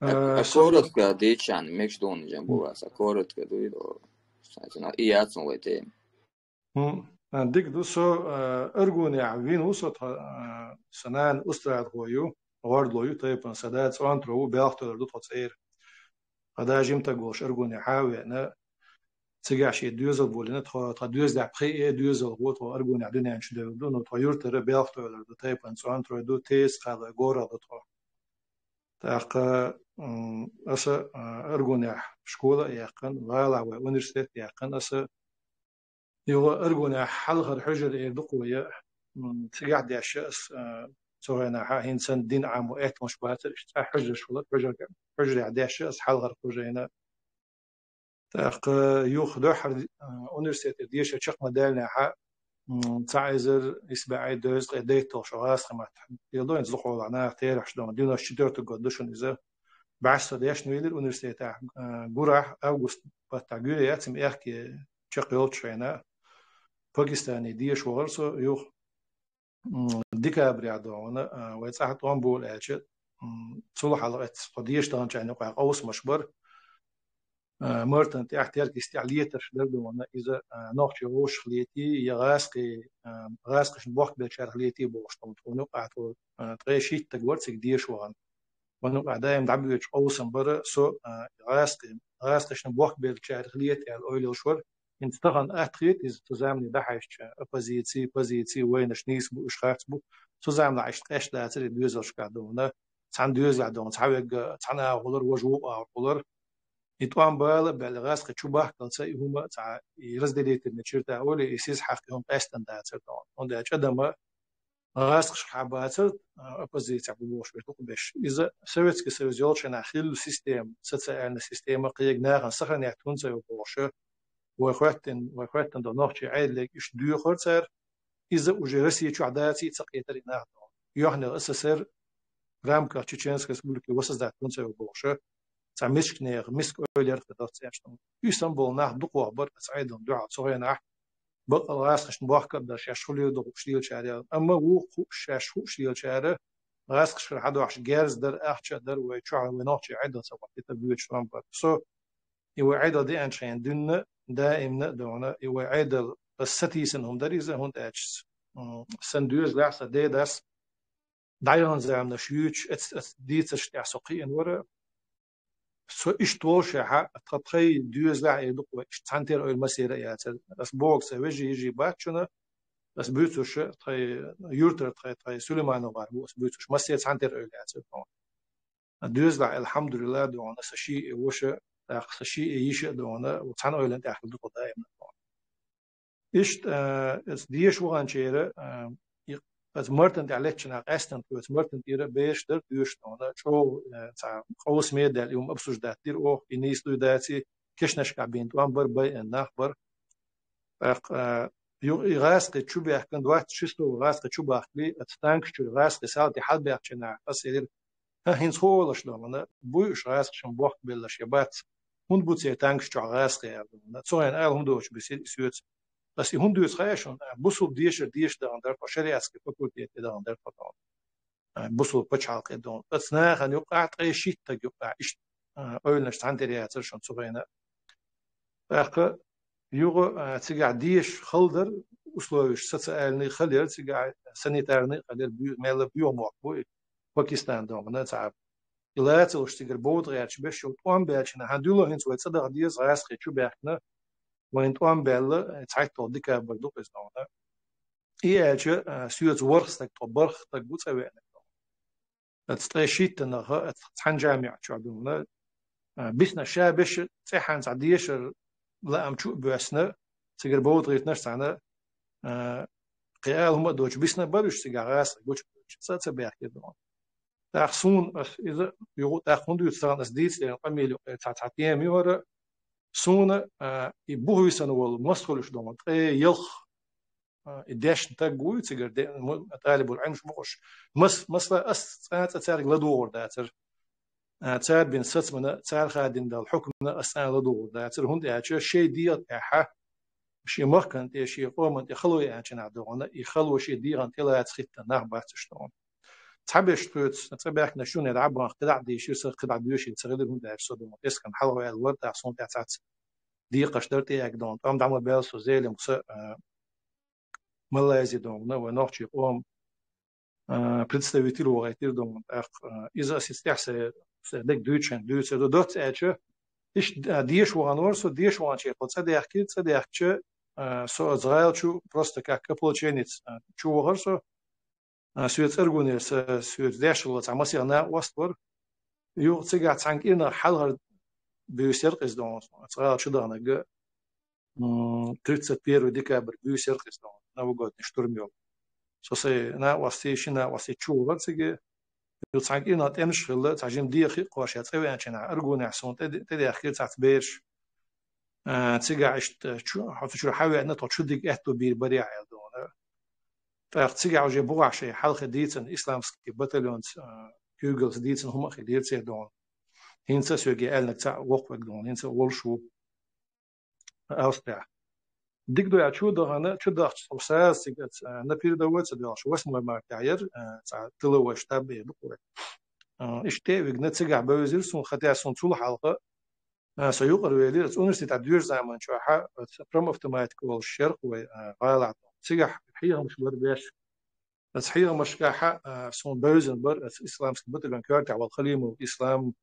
Akkurat kā dīčāni, mekš doni jambūvās, akkurat kā duido, iācun vai tēm. ديك دوسو أرجوني عوين وسط سنان أستراد هويو وارد لويو تيبان سداد سوان ترو بياختو دو تصير هذا جيمتا جوش أرجوني حاوي أنا تيجي شيء دوزل بولينا تخا دوز دقيقة دوزل غوت وأرجوني عدوني عن شدة دو نطيور ترى بياختو دو تيبان سوان ترو دو تيس خذ جورا دو تخا تاق أسا أرجوني شكولة يقن غالا وونيرسيت يقن أسا يو أرجونا حلقة الحجر يدقوا تيجي دي أشياء سوينا هينسن دين عام وقت مش باتر حجر شغلة حجر عدي أشياء حلقة الحجر هنا تاق يوخدو حر أونيرسيت ديش شق مدالنا ح تعيزر يسبع دوز قديتو شغاس خمات يلدو ينزلقوا لنا تير حشدون دينا الشدور تقدشون إذا بعث ديش نويل الأونيرسيت جورح أوغست بتاعجوري ياتم إحكي شق يلتشينا باكستاني ديش وغرسو يوخ ديكابري عدونا ويتصاحت وانبول أجد تصلح على قديش دان جاني قاع قوس مشبر مرتن تحتير كاستعلية تشددونا إذا نوخش روش خليتي يغاسقش بوقت بشار خليتي بوشتم تونو قاعتو تغيشيت تقورتك ديش وغن ونو قاعدايم دعبيوش قوسن برا سو غاسقش بوقت بشار خليتي على الأويل الشور انتقن أتريد إذا تزامني بحش بوزيتي وينش نيسبو إشخاصبو تزامن عشت إيش لا تري دوزش قاعدونا تان دوز قاعدون تعوج تانا غولر وجوب غولر يتوان بالغاز كتشوبه كلسا هما تاع يرزدليت النشرتا أولي يسيس حقهم قاستن داتر دون وند أجدما غاز حباتر أبوزيتي بوش بتوقبش إذا سويتك سويزيولشن أخيل سيستم ستسألنا سيستم قيق ناقن سخن يحتون سوي بوشه وخواتن دو نوخشي عيد لك إش دو خورتر إذا وجرسي شو عداتي تقيتر إناه يوحنا أساسر رامكا تشيتشينسك ريسبوليكي وسط داتون سوي بوشه تاع مسك أولير قدرت سياشتم يسنبول ناح دقوا بر أسعيدهم دعاء صغير ناح بقى غاسقش نبوح كبدا شاشوليو دو شديل شارع أما هو شاشو شديل شارع غاسقش في حدا وحش جارز در أحش در ويشوع ونوخشي عدة سوى تبيوت شلون بر سو يوعيد دي أنشين دون دائم نقدونا يوعيد الستيسن هم دريزة هون تأجس سندوز لحظة دي داس دايران زعمنا شيوش ديتش تعسقين ورا سو إيش توش حق تطخي دوز لح يدقوا إيش تانتير أو المسيرة ياتل بس بوكس يجي باتشنا بس بيتوش تخي يورتر تخي سليمان وغاربو بس بيتوش مسيرة تانتير أو ياتل دوز لح الحمد لله دونا سشي وش شيء يشيء دونا وتحن أولن تأخذ دقة دائما إيش ديش وغان شيرة بس مرتن تعلقنا أستن بس مرتن تيرة بيش در دوش دونا شو تاع قوس ميدا اليوم أبسوش داتير أو إنيس دو داتي كشنش كعبين توان بر باي النخبر يغاسق تشو بيحكن دوات شستو غاسق تشو بيحكلي أتتانك شو غاسق سالتي حد بيحكنا أسير هنس هو لش دونا بويش غاسق شن بوقت بيلش يبات هون بوتسي تانكش تعغاس خير تسوين هم دوش بسيط بس هم دوش خيشون بوصل ديش ده عندر بشري أسكت فكرتي ده عندر فطان بوصل بتشعل كدون بس ناخن يقع أي شيء تجوع إيش أول نشتعن تريات شون سوينا فك يوغو تيجع ديش خلدر وصلوش ستسألني خلير تيجع سنتارني خلير مال بيوم وقبوي باكستان دومنا تعب إلات وشتيجر بود غيرش بيش وطوان بيرشنا هندولو هنس ويتصدق ديز غاس خيشو بيحنا وين طوان بيلا تعيط توديكا بردو بيزدونا إيه سيوز ورخستك طبرختك بوتسوينا تستيشيت نها تحن جامع شعبنا بيسنا شابش تحن تعديش لا أمشو بيسنا تيجر بود غير نشتعنا قيال هم دوش بيسنا بروش تيجر غاس دوش ساتس بيحكي دون تأخذون إذا يقول تأخذون دوستان أسديس يعني قميل تعتيم يورا سونا يبوه يسنول مسخولش دوما يلخ الداش تقوي تقدر طالب العلم مش مس أس تار لدور داتر تار بين ست من تار خادم دال الحكم أسان لدور داتر هند أشياء شيء ديات أحا شيء ممكن شيء قوم يخلو يعني عدونا يخلو شيء ديان تلا تخيط نهبات شلون تحبش توت تبعك نشون يلعب عن قطع ديش يصير قطع ديش يتصير من ده صدق اسكن حلوة الورد عصون تاعت دي قشرتي أكدون أم دعم بيلس وزيل مصر ملاذي دون نو نوتشي قوم представитель وغيتير دون إذا استحسن دك دوتش دوت أشة إيش ديش وان ورسو ديش وان شيء قد صدق كيد صدق شيء سو إسرائيل شو просто как كابولشينيц شو ورسو سويت أرجونيس سويت داش ولا تعمسي أنا وستور يو تيجي تانك إنا حلها بيسرقس دون إسرائيل شو دهنا جا 31 ديكابر بيسرقس دون نبغى نشترم يوم سوسي نا وستيش نا وستي شو ورسيجي يو تانك إنا تمش خلا تعجم دي خي قاشات قوي أنا أرجوني حسون تدي أخير تعتبرش تيجي عشت شو حتى شو حاول أن تشو ديك أهتو بير بريع دون تيجي عوجي بوع شيء حلقة ديتن إسلامسكي باتاليونز كيوغلز ديتن هم خلير سير دون هينسا سوجي ألنك تاع وقفك دون هينسا ولشو أوستيا ديك دو يعشو دهنا شو ده أساس تيجي نبير دوت ده شو اسمه ما كعير تاع تلو وشتاب بقول إشتى وجنة تيجي عبوزير سون خدي سون طول حلقة سيقر ويلير أونستي تاع دير زمان شو ح from automatic والشرق وغالع تيجي حيها مش بربيش بس حيها مش كح سون بوزن بر الإسلام سبت بين كارت على الخليم والإسلام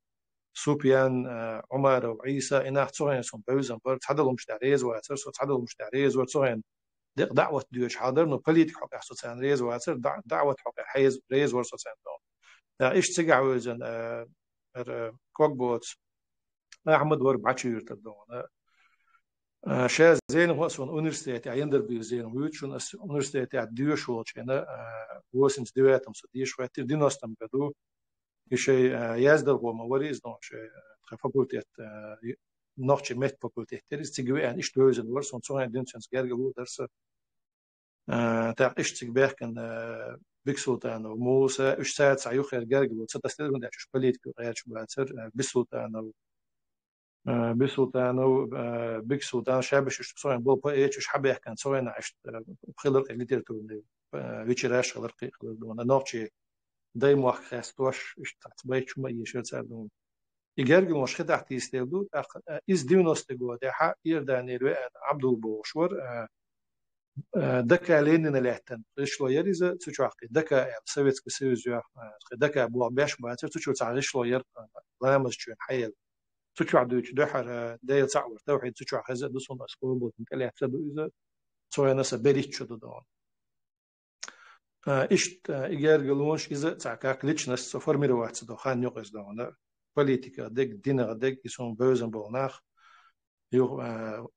سوبيان عمر وعيسى إنها تصهين سون بوزن بر تحدلوا مش تعريز واتر سو تحدلوا مش تعريز وتصهين دعوة ديوش حاضر نو بوليتيك حق أحسن سان ريز واتر دعوة حق حيز ريز ورسو سان دون إيش تيجي عوزن كوك بوت أحمد وربعشير تدون شاز زين هو سون أونيفرسيتي عيندر بيزين ويتشون أونيفرسيتي عديوش والشينا وسنس دواتم سديش واتر ديناستم بدو شيء يازدر هو موريز نوع شيء فاكولتيت نوعش ميت فاكولتيت تريز تيجي أن إيش دوزن ورسون سون دينسنس جارجلو درس تاع إيش تيجي كان بيكسلتان وموسى إيش ساعات سعيوخ جارجلو ستستدر من داش بليت كوغيرش باتر بيسلتان بسلطان بسلطان شابش سوين بول بايش إيش حبي كان سوين عشت بخلق الليترتور ويشراش خلق دون نوتشي دايم واحد خاستوش إيش تعتبيت شو ما يشير سردون يجرجل مش خدع تيستيلدو إز ديونوس تجوا ده حق يرداني عبد البوشور دكا ليننا لهتن إيش لو يريزة تشوفك دكا سويت كسيوزيا دكا بوا بيش باتر تشوف تعيش لو ير لامس شو حيل تشوع دوش دحر دايل صعور توحيد تشوع خزة دوسون أسكول بود مكلي حسب إذا صويا ناس بريت شو دون إيش إيجار جلونش إذا تعكاك ليش ناس سفر مروات صدق خان يقص دون بوليتيكا دك دينا دك يسون بوزن بوناخ يو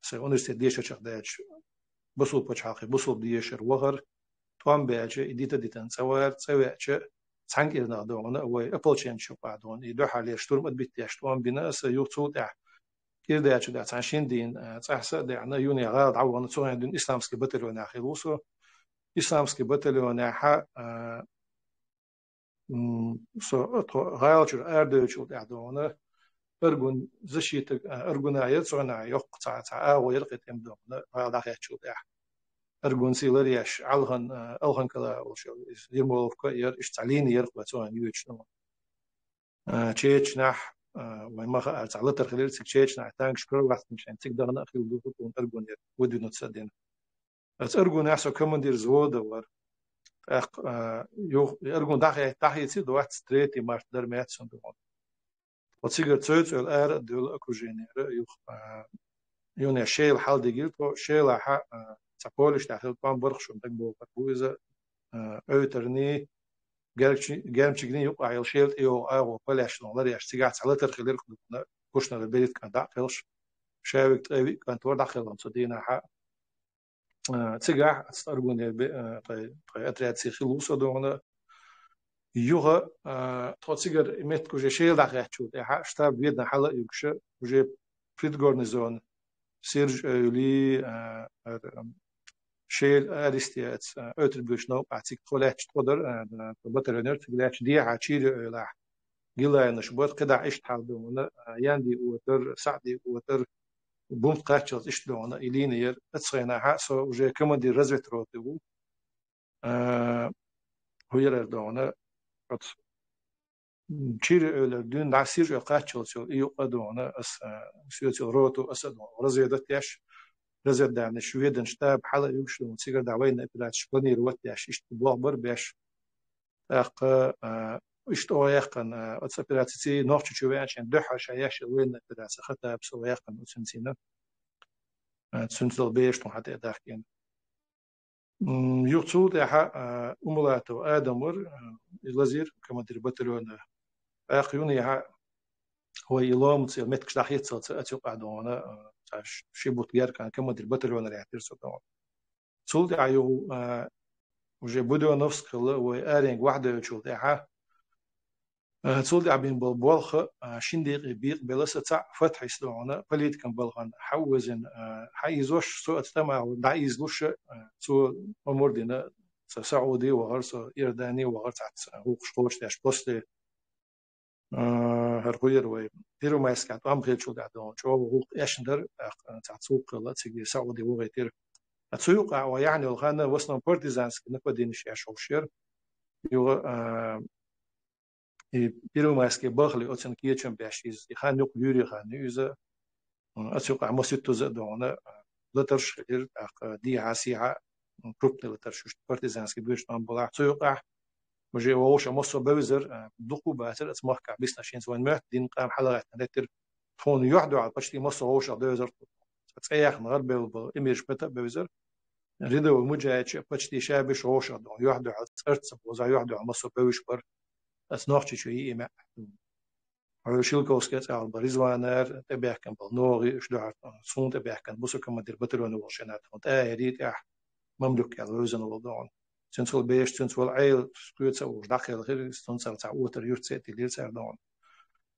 سأونست ديش أشخ داش بسول بتشحقي بسول ديشر وغر توام بيعج إديتا ديتان سوار سانك إرنا دون أو أبلشين شو بعدون يدوح عليه شتورم أدبيت يشتوام بنا سيوتسود كده يا شده عشان دين صح ده أنا يوني غاد عوض نسوي عندنا إسلامسكي بتلون أخي وصو إسلامسكي بتلون ح سو غايل شو أرد شو ده أرجون زشيت أرجون عيد صنع يقطع أو يرقد إمدون غايل أخي شو ده أرجون سيلريش ألهن كلا وشو يرمو كير إشتعلين يرقد صنع يوتش نو تشيش نح وما على ترخيل سكتش نعتانك شكر واحد مشان تقدر نأخذ الضغط ونرجون ودي نتصدين أرجون أحسن كمان دير زود ور يو أرجون داخل يصير واحد ستريتي مارت درمات صندوق وتصير تسويت الأر دول أكوجينير يو يوني شيل حال دقيق شيل ح تقولش داخل بام برخش ومتقبل بوزة أوترني جامشجني يقع يلشيل أو بلاش نولر يشتغل على ترخيل كوشنا البيت كان داخلش شاوك تقوي كان تور داخل صدينا ح تسجع أرجون طيب أتريد سيخلو صدقنا يوها تسجع إمت كوجي شيل داخل شو ده ح شتاب بيدنا حلا يكش كوجي بريد غورنيزون سيرج لي شيل أريستيات أتربيش نو بعتك خلاش تقدر بطرنر تقلاش دي عشير لا جلا نشبط كده عشت حالدون ياندي وتر سعدي وتر بوم قاتشز إيش دون إلينير أتصينا حاسة وجا كمان دي رزت روتو هو يردون شير دون دعسير قاتشل شو يقدونه أس سيوتي روتو أسدون رزيدت ياش رزيد دعنا شويدن شتاب حلا يوشلون سيجر دعوين إبلاد شبني روت ياش إشت بوغبر بيش أق إشت أويقن أتسبيراتي نوختي شوي عشان دحر شياش وين إبلاد سخطة بسويقن وسنسينا تسنتل بيش تون حتى داخلين يقصود يا أملاته آدمور الوزير كما دربتلون أخيوني هو يلام تصير متكش دحيت صار أتوقع دونا شيء بوتجار كان كم مدري بترون اللي يحتر صدق صولد عيو وجي بدو نفس كله وأرينج واحدة شو ده صولد عبين بالبلخ شندي بيق بلسة فتح يسلونا بليد كان بلغن حوزن حيزوش سو أتتمع ودعيز لوش سو أمور دينا سعودي وغرس إيرداني وغرس هو قشقوش تاش بوستي هرقير وي ديرو ما يسكت أم غير شو دعوة شو هو إيشندر تعصوق لا تيجي سعودي وغير تسوق ويعني الغانا وصلنا بارتيزانس نقدين شيء شوشير يو ديرو ما يسكت بخلي أتسن كيتشن بيشيز يخان يق يوري خان يوزا أتسوق عمسيتو زدونا لترش غير دي عاسية بروبل لترش بارتيزانس كبيرش نام بلا تسوق وجي ووش مصر بوزر دقو باتر اسمه كعبيسنا شين سوين مهت دين قام حلقة نتر فون يحدو على بشتي مصر ووش بوزر تسيح نغرب بالإميج بتا بوزر ريدو مجاهد بشتي شابش ووش يحدو على سرت وزا يحدو على مصر بوش بر اسنوخ شيء إما على شيلكوس كات على بريزوانر تبع كان بالنوري شدو على صون تبع كان بوسو كما دير بترون وشنات فونت يريد مملوك على روزن والدون سنسول بيش سنسول عيل سكوت سو داخل غير سنسال تاع وتر يرتسيت اللي صار دون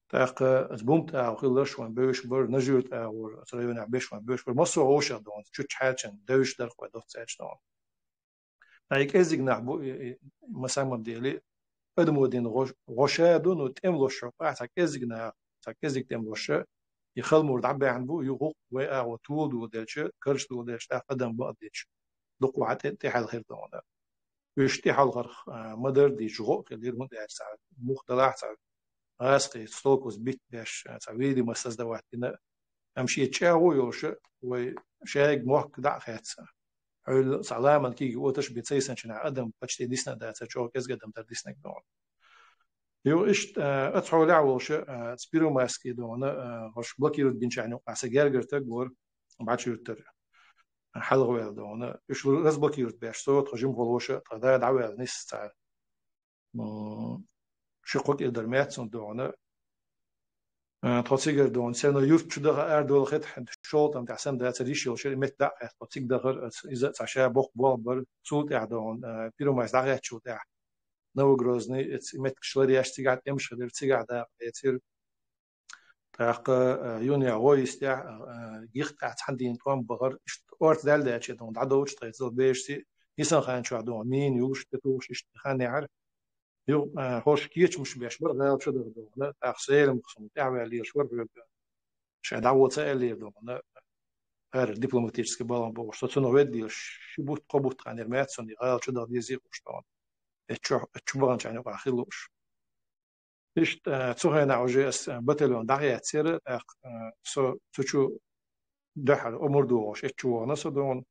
تاق زبومت او خلش وان بيش بر نجوت او تريون بيش وان بيش بر مصر هوش دون تشوت حاجن دوش در خو دوت ساج دون هيك ازيك نحبو مسام ديالي ادمودين غشادون وتملوش تاع ازيك تاع ازيك تملوش يخل مرد عبي عنبو يغوق و طول ودلش كرش ودلش قدم بقدش دقوا حتى تحل خير دون يشتي حلقة مدر دي جغو كدير من ده ساعة مختلع ساعة غاسقي ستوكوس بيت باش ساويدي مساس دواتنا أمشي تشاو يوش وشايق موك دع خاتسا حول سلامة كي وتش بتسيسن شنا أدم بتشتي ديسنا ده تشوف كيس قدم تر ديسنا دون يو إشت أتحول لعوش سبيرو ماسكي دون هش بلاكي رد بنشانو عسجرجر تجور بعد شو تر حلقة دون إيش رزبك يرتبش صوت خجم غلوشة تغدا دعوة نص ساعة شقق إدرمات صن دون تحصيجر دون سنة يوف شو ده أردول خد حد شوط أم تحسن ده تريش يو شيء مت دع تحصيج ده غير إذا تعشى بق بابر صوت دون بيرو ما يزدعت شو ده نو جروزني مت كشلري أشتيجات يمشي غير تيجات ده يصير تاق يونيا غويس تاع جيخت عندي نتوام بغر أورت دال ده أشياء دون عدوش تيزل بيشتي يسان خان شو عدو مين يوش تتوش إشت خان يعرف يو هوش كيتش مش بيشبر غير شو ده دون لا أخسير مقسم تعمل اللي شور بيبقى مش عدوة اللي دون لا هر دبلوماتيسك بالان بوش تونو ودي شو بوت قبوت عن الماتسون غير شو ده بيزي وشتون اتشبران يعني قاخلوش إيش تسوهنا عجز بتلون دعية سير سو تشو دحر أمور دوش اتشو نصدون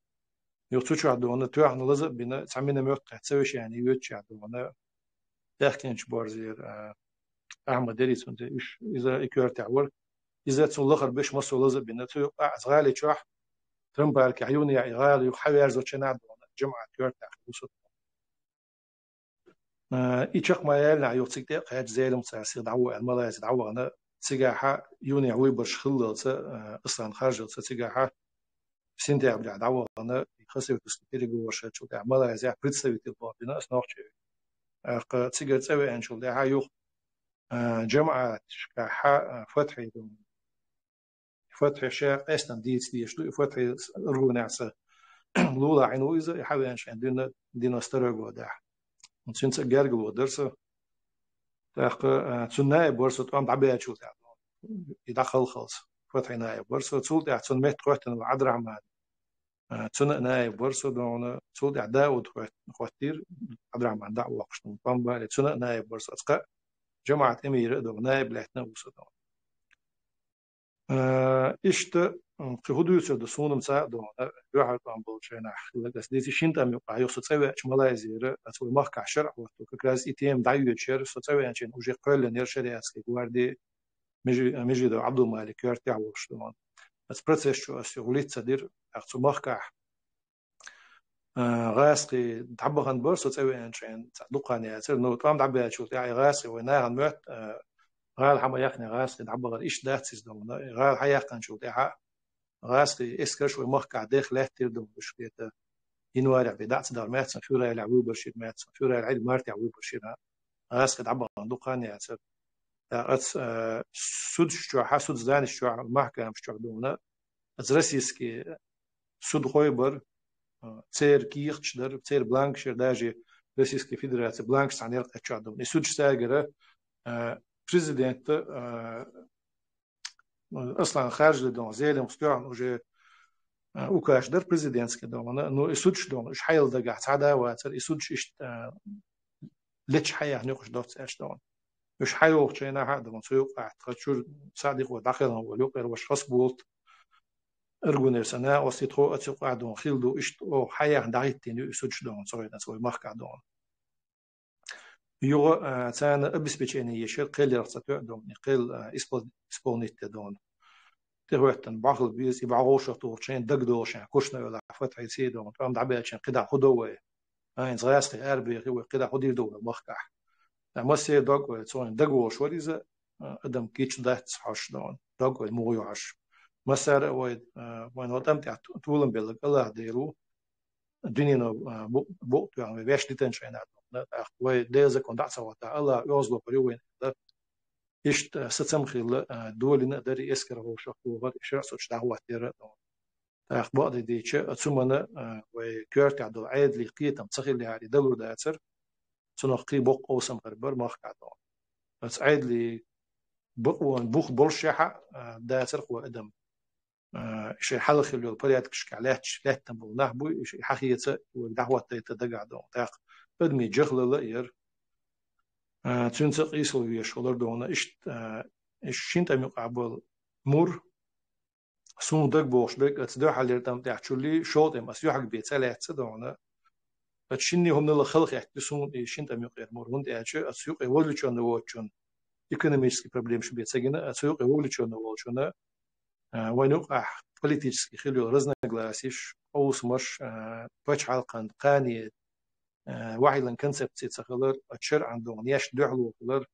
يوتشو عدون توعن لزق بنا تعمينا موت تسويش يعني يوتش عدون لكن جبار زير أحمد دريس وانت إيش إذا إكير تعور إذا تسون لخر بيش مصر لزق بنا تو أزغالي شح ترمبالك عيوني غالي يحاول يرزو تشنا عدون جمعة كير تعوصت إيشق ما يلنا يوتشك ده قاعد زي المساسير دعوة الملاذ دعوة أنا سجاحة يوني عوي برشخلة أصلا خارجة سجاحة سنتي عبد دعوة أنا خسر تسكيري جوا شات شو ده الملاذ يا بريتسوي تبغى بنا أصنعش تسجل تسوي إن شاء الله هايو جماعة شكاحة فتحي دون فتحي شاق أصلا ديت شو فتحي رجو نعسة لولا عينو إذا يحاول إنش عندنا دينا استرجوا ده نسيت جارجو ودرسه تاق تسناي برسو تقام دعبيها شو ده يدخل خلص فتحي نايب برسو تسول ده تسن مت قوتن وعد رحمن تسنة نائب برسو دون سود داود خواتير عبد الرحمن دعوة وقشتم طنبا تسنة نائب برسو أسقى جماعة أمير دون نائب لحتنا وسو دون إشت في هدوء د سونم سا دون روح عن بولشينا لقس ديتي شنت أم يقع يوسف تسوي شمالا يزير أسوي مخك عشرة وقتو كراس إتيم دعيو تشير ستسوي أنشين وجي قل نيرشري أسكي واردي مجي دو عبد المالك يرتع وشلون بس بروسيس شو أسيغوليت صدير أخذ مخك غاسقي تعبغن برسو تسوي أنشين دقاني أسير نو تام دعبي شو يعني غاسقي وناغن موت غال حما يقني غاسقي دعبغن إيش داتسيس دون غال حيقن شو تاع غاسقي إسكرش ومخك عديخ لا تير دون بشكيت ينوارع بدات دار ماتس فورا يلعبوا برشيد ماتس فورا العيد مارتي عوي برشيد غاسقي دعبغن دقاني أسير أتس سود شو حسود زان شو محكمة شو دون أتس رسيسكي سود خويبر تير كيختش در تير بلانكشر داجي روسيسكي فيدراسية بلانكش عن يرقى تشادم نسوج ساجرة بريزيدنت أصلا خارج لدون زيلم مستوعب وجه وكاش در بريزيدنت كدون نو يسوج دون إيش حيل دقع تعدا واتر يسوج إيش ليش حيا نقش دوت إيش دون إيش حيل وقتنا هذا من سوق أعتقد صادق وداخل وليق وش خصبولت أرجونير سنة وسيتخو أتسوق عدون خيلدو إشت أو حياة دعيتين يسوج دون صويدا صوي مخك دون يو تان أبس بيجيني يشير قيل رصتو دون قيل إسبونيت دون تهوتن بعض بيز يبعوش تورشين دقدوشين كوشنا ولا فتح يسيدون فهم دعبيتشين قدا خدوه هاين زغاسقي أربي هو قدا خدير دول مخك مسي دوغ تسوين دقوش وريزة أدم كيتش دات حش دون دوغ المويوش مسار وين وطمت طولن بيلك الله ديرو دنيا بوقت يعني بيش ديتنشن هذا وين ديزا كوندا سواتا الله يوزلو بريوين إيش ستسمخيل دول نقدر يسكر هو شخصو غير إيش رأسوش دعوة تيرا أخبار دي شيء ثمنا وكيرت عدو عيد لقيتم تسخيل لي هذه دلو داتر سنقي بوق أوسم غربر ما خدعوا بس عيد لي بقوان بوخ بولشحة داتر هو أدم شيء حل خلوا البريات كشكالاتش لا تنبو نحبو شيء حقيقة ودعوة تدقع دون تاق بدمي جخل لأير تنسق إيسو يشغلر دون إيش شنت أمي قابل مور سون دق بوش بك أتصدق حلير تام تحشولي شوط أم أسيو حق بيت سلات سدونا بتشيني هم نلا خلق يحتسون شنت أمي قير مور هند أشياء أسيو قولي شون نواتشون economic problem شو بيتسجنا أسيو قولي شون نواتشون وينوقع politiski خلو رزنا جلاسيش أو سمش بتش حلقان قاني واحد لن كونسبت تسخلر أشر عندهم يش دعلو خلر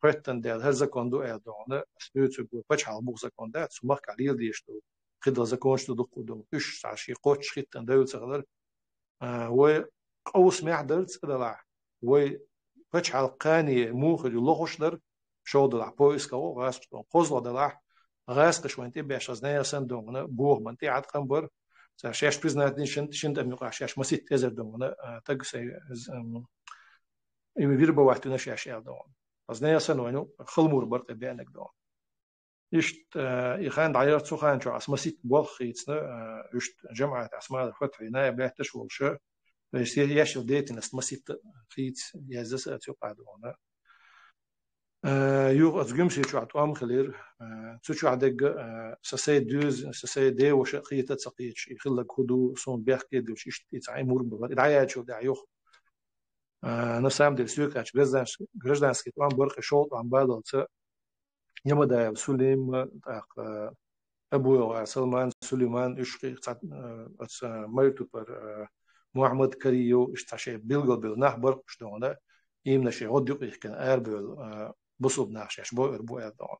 حتى ده هذا كوندو أدونا سبيتو بتش حل بوزا كوندا سمك عليه ديشتو خد هذا كونش تدقودو إيش عشي قوتش خد تندو تسخلر و أو سمع درت دلع و بتش حل قاني مو خلو لغش در شو دلع بويس كوا غاس قوزلا دلع غاس كشوينتي باش أزنايا سندونا بوه منتي عاد قنبر شاش بريزنات شنت أم يقع شاش مسيت تزر دونا تجسي يمير بوحدنا شاش يالدون أزنايا سنوينو خلمور برت بينك دون يشت يخان دعيرت سخان شو مسيت بوخيتنا يشت جماعة أسماء الفتح هنا بلا تشول شو يصير يشل ديت نست مسيت خيت يزس أتوقع دونا يو أتجمسي شو عطوام خلير شو عدق سسي دوز سسي دي وش قيتة سقيت شيء خلك هدو صون بيحكي دوش يتعي مور بغير دعيات شو دعيوخ نسام دل سوق أش جرجدانسكي توام برق شوط عم بالغ يوم ده سليم أبو سلمان سليمان إشقي مرتو بر محمد كريو إشتاشي بيلغل بالنح برق شدونا يمنا شيء غديق يحكي أربل بصوب ناشش بو أربو أدون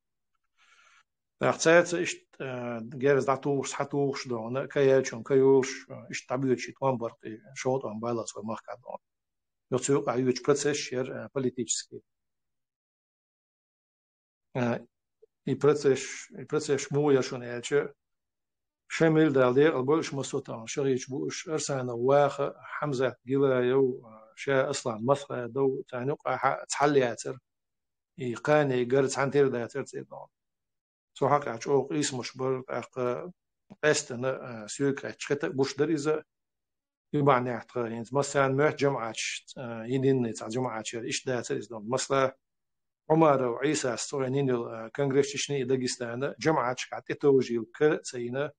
أحتاج إشت جالس دعوش حتوش دون كياتشون كيوش إشت تعبير شيء توان برقي شوط عم بالغ وما كدون يتسوق عيوش بروسيس شير بوليتيكسكي البروسيس مو يشون إلش شمل دالير البولش مسوطان شريش بوش أرسانة واخ حمزة جلايو شاء أصلا مصر دو تعنق تحلياتر يقاني قرت عن تير داتر تيدون سو حق عشوق اسمش بر قستنا سوق أشخت بوش دريزة يبعني أحتقين مثلا مه جمعة يدين تاع جمعة إيش ده تريزون مثلا عمر وعيسى الصهيونيين الكونغرس تشني داغستان جمعة شكات توجي وكل سينا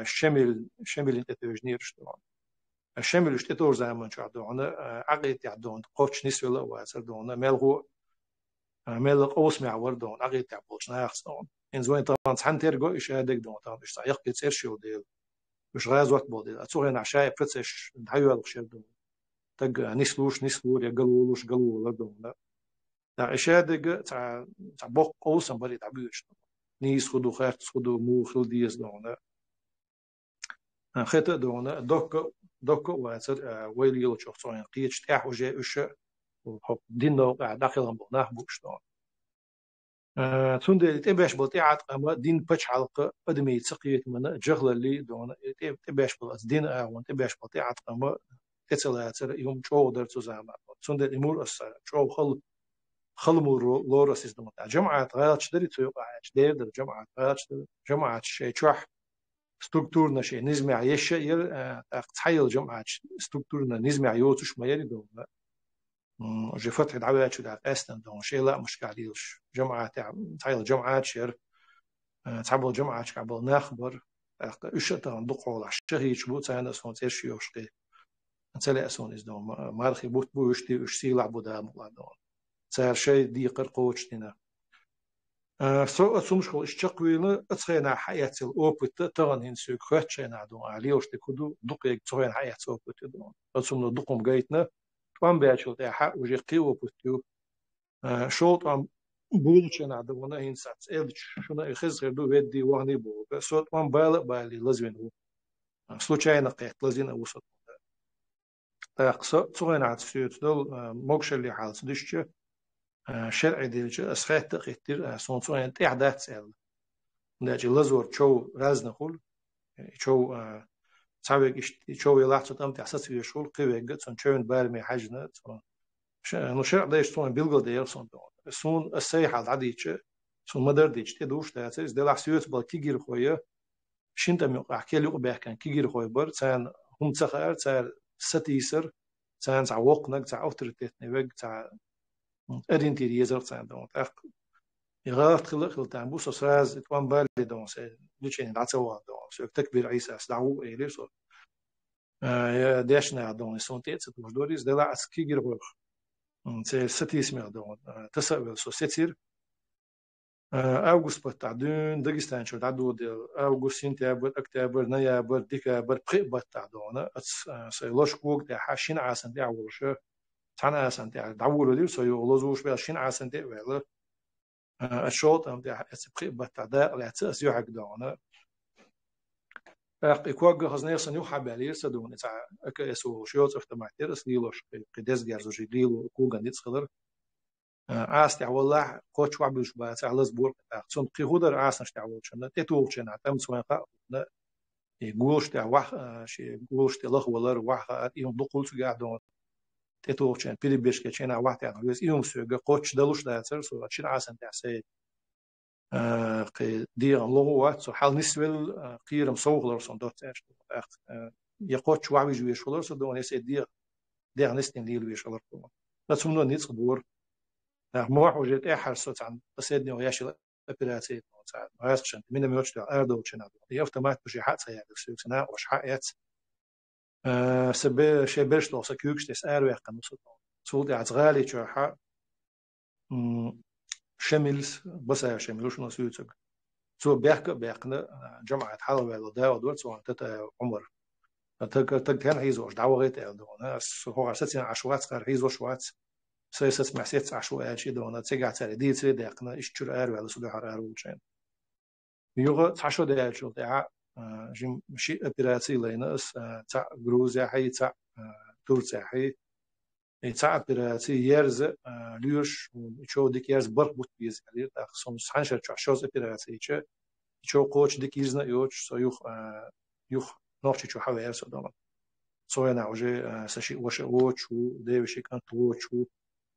شمل تتوجنير شتون الشمل شتور زمان شادون عقيت يعدون قوتش نسولا واسردون ملغ أوس معوردون عقيت يعبوش ناخستون إن زوين طبعا سحن ترجو إيش هذاك دون طبعا إيش صحيح كتير شو ديل مش غاز وقت بوديل أتصور عشاء فتش نحيو الخشب دون تج نسلور يقلولوش قلول دون لا إيش هذاك تاع بوق أوسم بري تعبيش نيس خدو خيرت خدو مو خل ديس دون خيط دون دوك واسر ويلي يلو شخصين قيتش تاح وجاء إيش وحب دين دو قاعد داخلهم بناه بوش دون تون تباش بلطيعة أما دين بتش حلقة أدمي تسقيت من جغل اللي دون تباش بلط دين أون تباش بلطيعة أما تسلا يوم شو درت زمان تون الأمور أصلا شو خلمو لورس دون جماعة غيرت شدري تيوقع شدير در جماعة غيرت جماعة شيء شح ستركتورنا شيء نزمع يشير تحيل جماعة ستركتورنا نزمع يوتش ما يري دون جي فتح دعوات شو دعت أستن دون شيء لا مش قاعديلش جماعة تحيل جماعة شير تعبوا جماعة كعبوا ناخبر إيشتان دقوا على الشهي شبوت سنة سون تيرشي وشقي نتلاقي سون إز دون مارخي بوت بوشتي وشسي لعبوا دا مقلا دون صار شيء دي قرقوش دينا سو أتسمشكو إشتقوينا أتخينا حياة الأوبت تغن هنسوك خاتشينا دون عليوش تكودو دقيق تخينا حياة الأوبت دون أتسمنا دقم جايتنا توان بياتشو تاحا وجي قيو بوتيو شوط عم بولشنا دون هنسات إلش شنا يخز غير دو ودي واني بو صوت توان بالي لازمين هو случайно قيت لازين أوسط تاقص تخينا عتسيوت دول موكش اللي حالس دشتش شرعي ديلش أسخات تقيتر صنصوين تحدث سأل ناجي لزور شو رازنا خول شو سابق شو يلاحظ تام تحسس في شغل قوي قد صن شون بالمي حاجنا نو شرع دايش صون بيلقى دير صون صون السيحة العادية صون مدر ديش تدوش تاسس دلع سيوت بالكيجير خويا شنت ميوقع كيلو بيحكن كيجير خويا بر سان هم تسخر سان ستيسر سان تعوقنا تاع أوتوريتيت نيوك تاع أدينتي يزر سان دون يغارت خلق تاع بوس سراز توان بالي دون سي ليشين دعتوا دون سو تكبير عيسى سدعو إلي سو يا داشنا دون سونتيت ستوجدوريز دلع اسكيجير خويا سي ستيس مير دون تسأل سو ستير أغسطس بتاعدون داغستان شو تعدو ديال أغسطس سنتيبر أكتوبر نوفمبر ديكمبر بري بتاعدون سي لوش كوك تاع حاشين عسن تاع ورش تاع عسن تاع دعولو ديال سو يولوزوش بيل شين عسن تاع ولا الشوط ام تاع بري بتاع لا تاس يحق دون إكواج خزنير سنيو حبالير سدون تاع أكسو شيوت اختماعتير سليلوش قداس جارزو جيلو كوغان ديت خضر عاست والله قوتش وعبلش بس على زبور صن قيهودر عاست تعول شنا تتوش شنا تم سواقا يقولش تاع واخ شي يقولش تاع لخ ولا واخ يوم دقول قاعدون تتوش شنا بيلي بيش كشنا واحد تاع بس يوم سوق قوتش دلوش تاع سر سو شنا عاست تاع سي قي دي لغوات سو حال نسول قيرم صوغلر صن دوت اش يقوتش وعبي جويش ولا سو دون يس دي نستن ديل ويش ولا بس هم نيت صبور موح وجدت حرصت عن قصدني وياش الأوبراتي تاع راسشن من ما يوجد أردو تشنا هي أوتومات بشي حق سيا سنا وش حقيت سب شي برش لو سكوكش تس أروح كنوصل سود غالي شو حق شملس بس شملوش نسيوتك سو بيحكنا جماعة حلوة ولا دا ودول سو تتا عمر تك كان هيزوش دعوة غيت أردونا هو عشان عشوات صار هيزوش وات سياسة مع سياسة عشوائية شيء دونا تيجي على دي تري دقنا إيش تشر أروي على صدق أروي وشين يوغا تعشوا ده شو ده جم مشي أبيراتي ليناس تاع غروزيا هي تاع تورسيا هي تاع أبيراتي يرز ليش شو ديك يرز برق بوت بيز يعني تخصم سانشر تعشوا أبيراتي شو قوش ديك يزنا يوش سو يوخ نوشي شو حوالي يرس دونا سو أنا وجه سشي وش ده وشي كان توش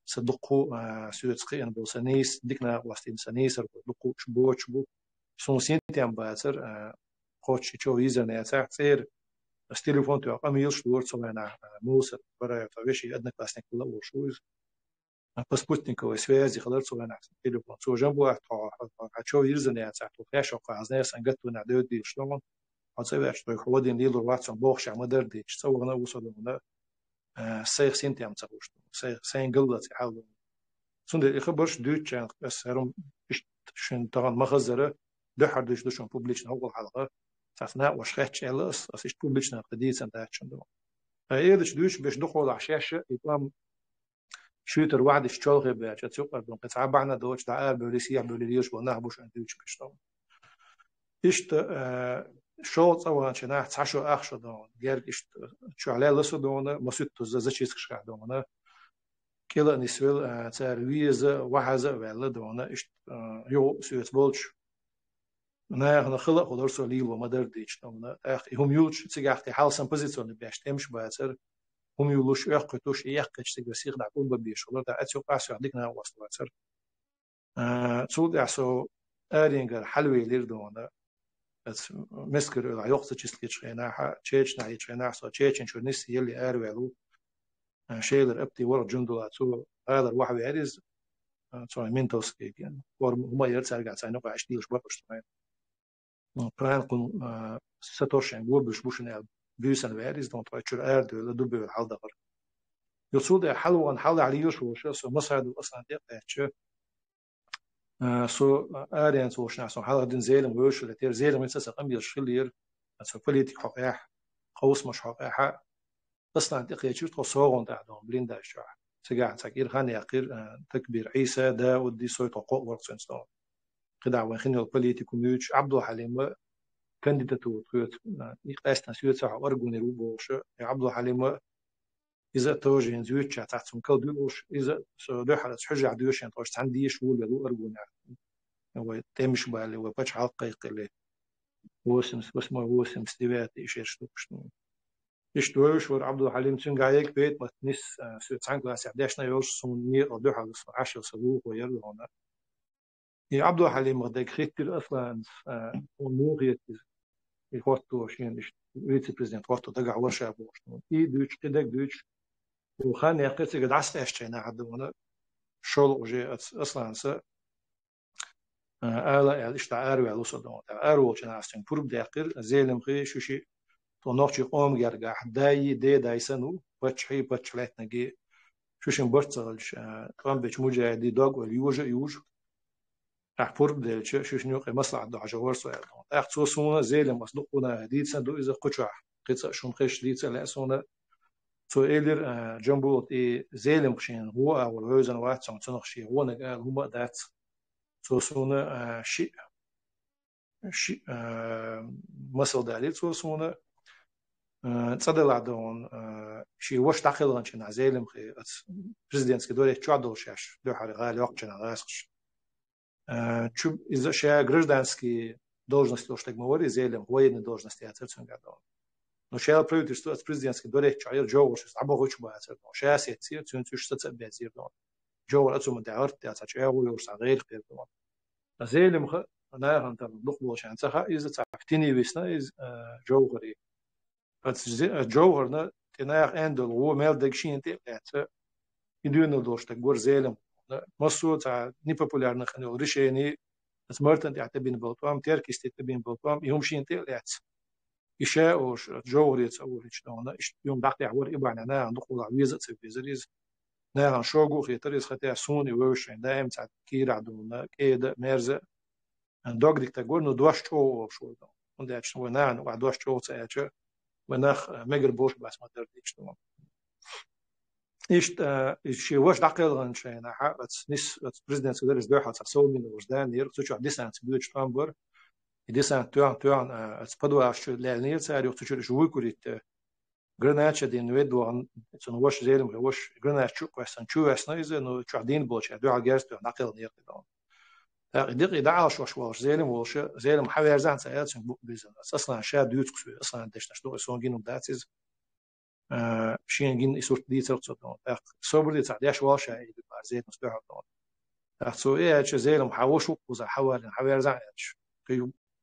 صدقوا سوتسقي أنا بوسانيس ديكنا وستين سانيس دقوا شبو سون سينتي أم باتر قوتش شو يزن يساعد سير بس تليفون تو قام يلش دور سوانا موسى برا فبيشي أدنى كلاسنك كله وشوز بس بوتنيك وسويزي خلال سوانا تليفون سو جنبه شو يزن يساعد وفيش وقع ناس أنجتوا نعدود دي شلون هتصير أشتري خودين ديلو واتسون بوخش عمدر دي سوى أنا وصلنا سيخ سنتي عم تسويش سين قلة يحاولوا سند خبرش دوت كان بس هرم شن طبعا مخزرة دحر دوشون بوبليشن أول حلقة تسنا وشخت شالس أسيش بوبليشن قديس أنت هتشون دو إيدش دوش بيش دخول على شاشة يطلع شوتر واحد يشتغل بيا تشوف دون قطعة بعنا دوش تعال بوليسيا بوليديوش ونهبوش عن دوش بيشتغل إشت شوط أولا شناح تعشو أخشى دون جرد إشت شو عليه لسه دون مسوت تزازش يسكش دون كلا نسويل تارويزة وحزة ولا دون إشت يو سويت بولش أنا خلق خضر سوليل وما درديش دون هم يولش تيجي حال سامبوزيشن بيش تمش باتر هم يولش يقطوش يقطش تيجي سيخ دعكون ببيش ولا دا أتيو قاسو عديكنا وصل باتر تود عسو أرينجر حلوي لير دون مسكر العيوق تشيسكيتش خيناها تشيتش نعيش خيناها سو تشيتش شو نسي يلي أرويلو شيلر أبتي ورا جندولا سو هذا الواحد يعرز سو مينتوس كيان وما يرتسع قاعد ساينوق عشتيلش بقش تمام بران كون ستورشن بوبش بوشن بيوسن ويرز دون تشر أرد ولا دبي الحال دغر يصود حلوان حل عليوش وش سو مساعد أصلا تيقتش سو أريان سو شنو سو حلقة دين زيلم ويش ولا تير زيلم ينسى قميص شلير سو بوليتيك حقيح قوس مش حقيح أصلا تقيتش تصورون تعدون بلين داشوا سجع تكير خان يقير تكبير عيسى داود دي صوت قوة ورسنستون قدع وخني البوليتيك وميوش عبد الحليم كانديداتور خيوت يقاسنا سيوت ساعة أرجون روبوش عبد الحليم إذا توجه زيوت شات تحتهم كل دوش إذا ده حالة حجة عدوش يعني توش عندي شغل بدو أرجون هو تمش بالي وبتش حقيقة اللي وسم وسم استوات إيش شنو إشتوش ور عبد الحليم تنجايك بيت متنس سوت عنك لاس 11 يوش سوني أو ده حالة 10 صدوق ويرد هنا عبد الحليم غداك خيتر أصلا ونوغيت يخوتو شين فيتي بريزيدنت خوتو دقع ورشة بوش دوش كدك دوش وخان يقيت قد عست أشتينا عدونا شغل وجي أصلا س آلا الاشتع أروي على صدق أروي كنا عستين برب دقيق زيلم خي شو شيء تناقش قوم جرجع داي سنو بتشحي بتشلات نجي شو شيء برتسلش قام بيش مجاهدي داغ واليوج برب ده شو شنو مصلحة ده جوار سؤال صوصونا زيلم مصدقنا هديت سندو إذا قطع قطع شو مخش ديت لا سونا سؤالر جنبوت زيلم خشين هو أو الهوزن واحد سنخشي هو نقال هما دات صوصونا شيء مثل دليل صوصونا تصدق عدون شيء وش تعقل عن شيء زيلم خي بريزيدنت كدوري تشادل شاش دو حري غالي وقت شنا غاسش شو إذا شيء гражданский должность то что говорит زيلم военный должности отцом гадон но شيء правительство от президентский дорек чайр джоуш абогоч баатер но شيء сетси цунцуш тацбезир дон جوال أتوم دعوت تأسج أول وصغير كده زي مخ أنا هنت نقبل عشان سخا إذا تعفتني بسنا إذ جوهري بس جوهرنا تناخ عند هو مال دكشين تبعت يدون الدوش تقول زيلم مصر تاع ني بوبولار نخنو ريشيني سمرتن تعتبين بلطام تركيز تعتبين بلطام يوم شين تبعت إشاء وش جوهري تصور إشتونا يوم دقت عور إبعنا أنا نقول عويزة سبيزريز نعم شوقو خيتريز خطيع سوني ووشين دائم تعد كير عدونا كيدا ميرزة دوغ ديك تقول نو دوش تو شو ده وده شو نعم وعد دوش تو تأجر ونخ مجر بوش بس ما ترديش تمام إيش وش دقيق عن شيء نحا بس نس بريزيدنت كده رز دوحة تسوي من وجدان ير تشوف ديسانت بيوتش تامبر ديسانت توان أتبدو أشتو لعنير سعر يختشوا شو يكوريت Granacha din wedwan son wash zelem wash granacha question chu asna is no chadin bolch adu algerst naqil nirdan دق يدعش واش زيلم وش زيلم حاول زان ساعات بوك بيزن اصلا شاد يوت اصلا دشنا شنو سونجين وداتز شين جين يسورت دي تصدق صبر دي تعديش واش هي زيت مستوى سو ايه زيلم حوش وزا حوال زان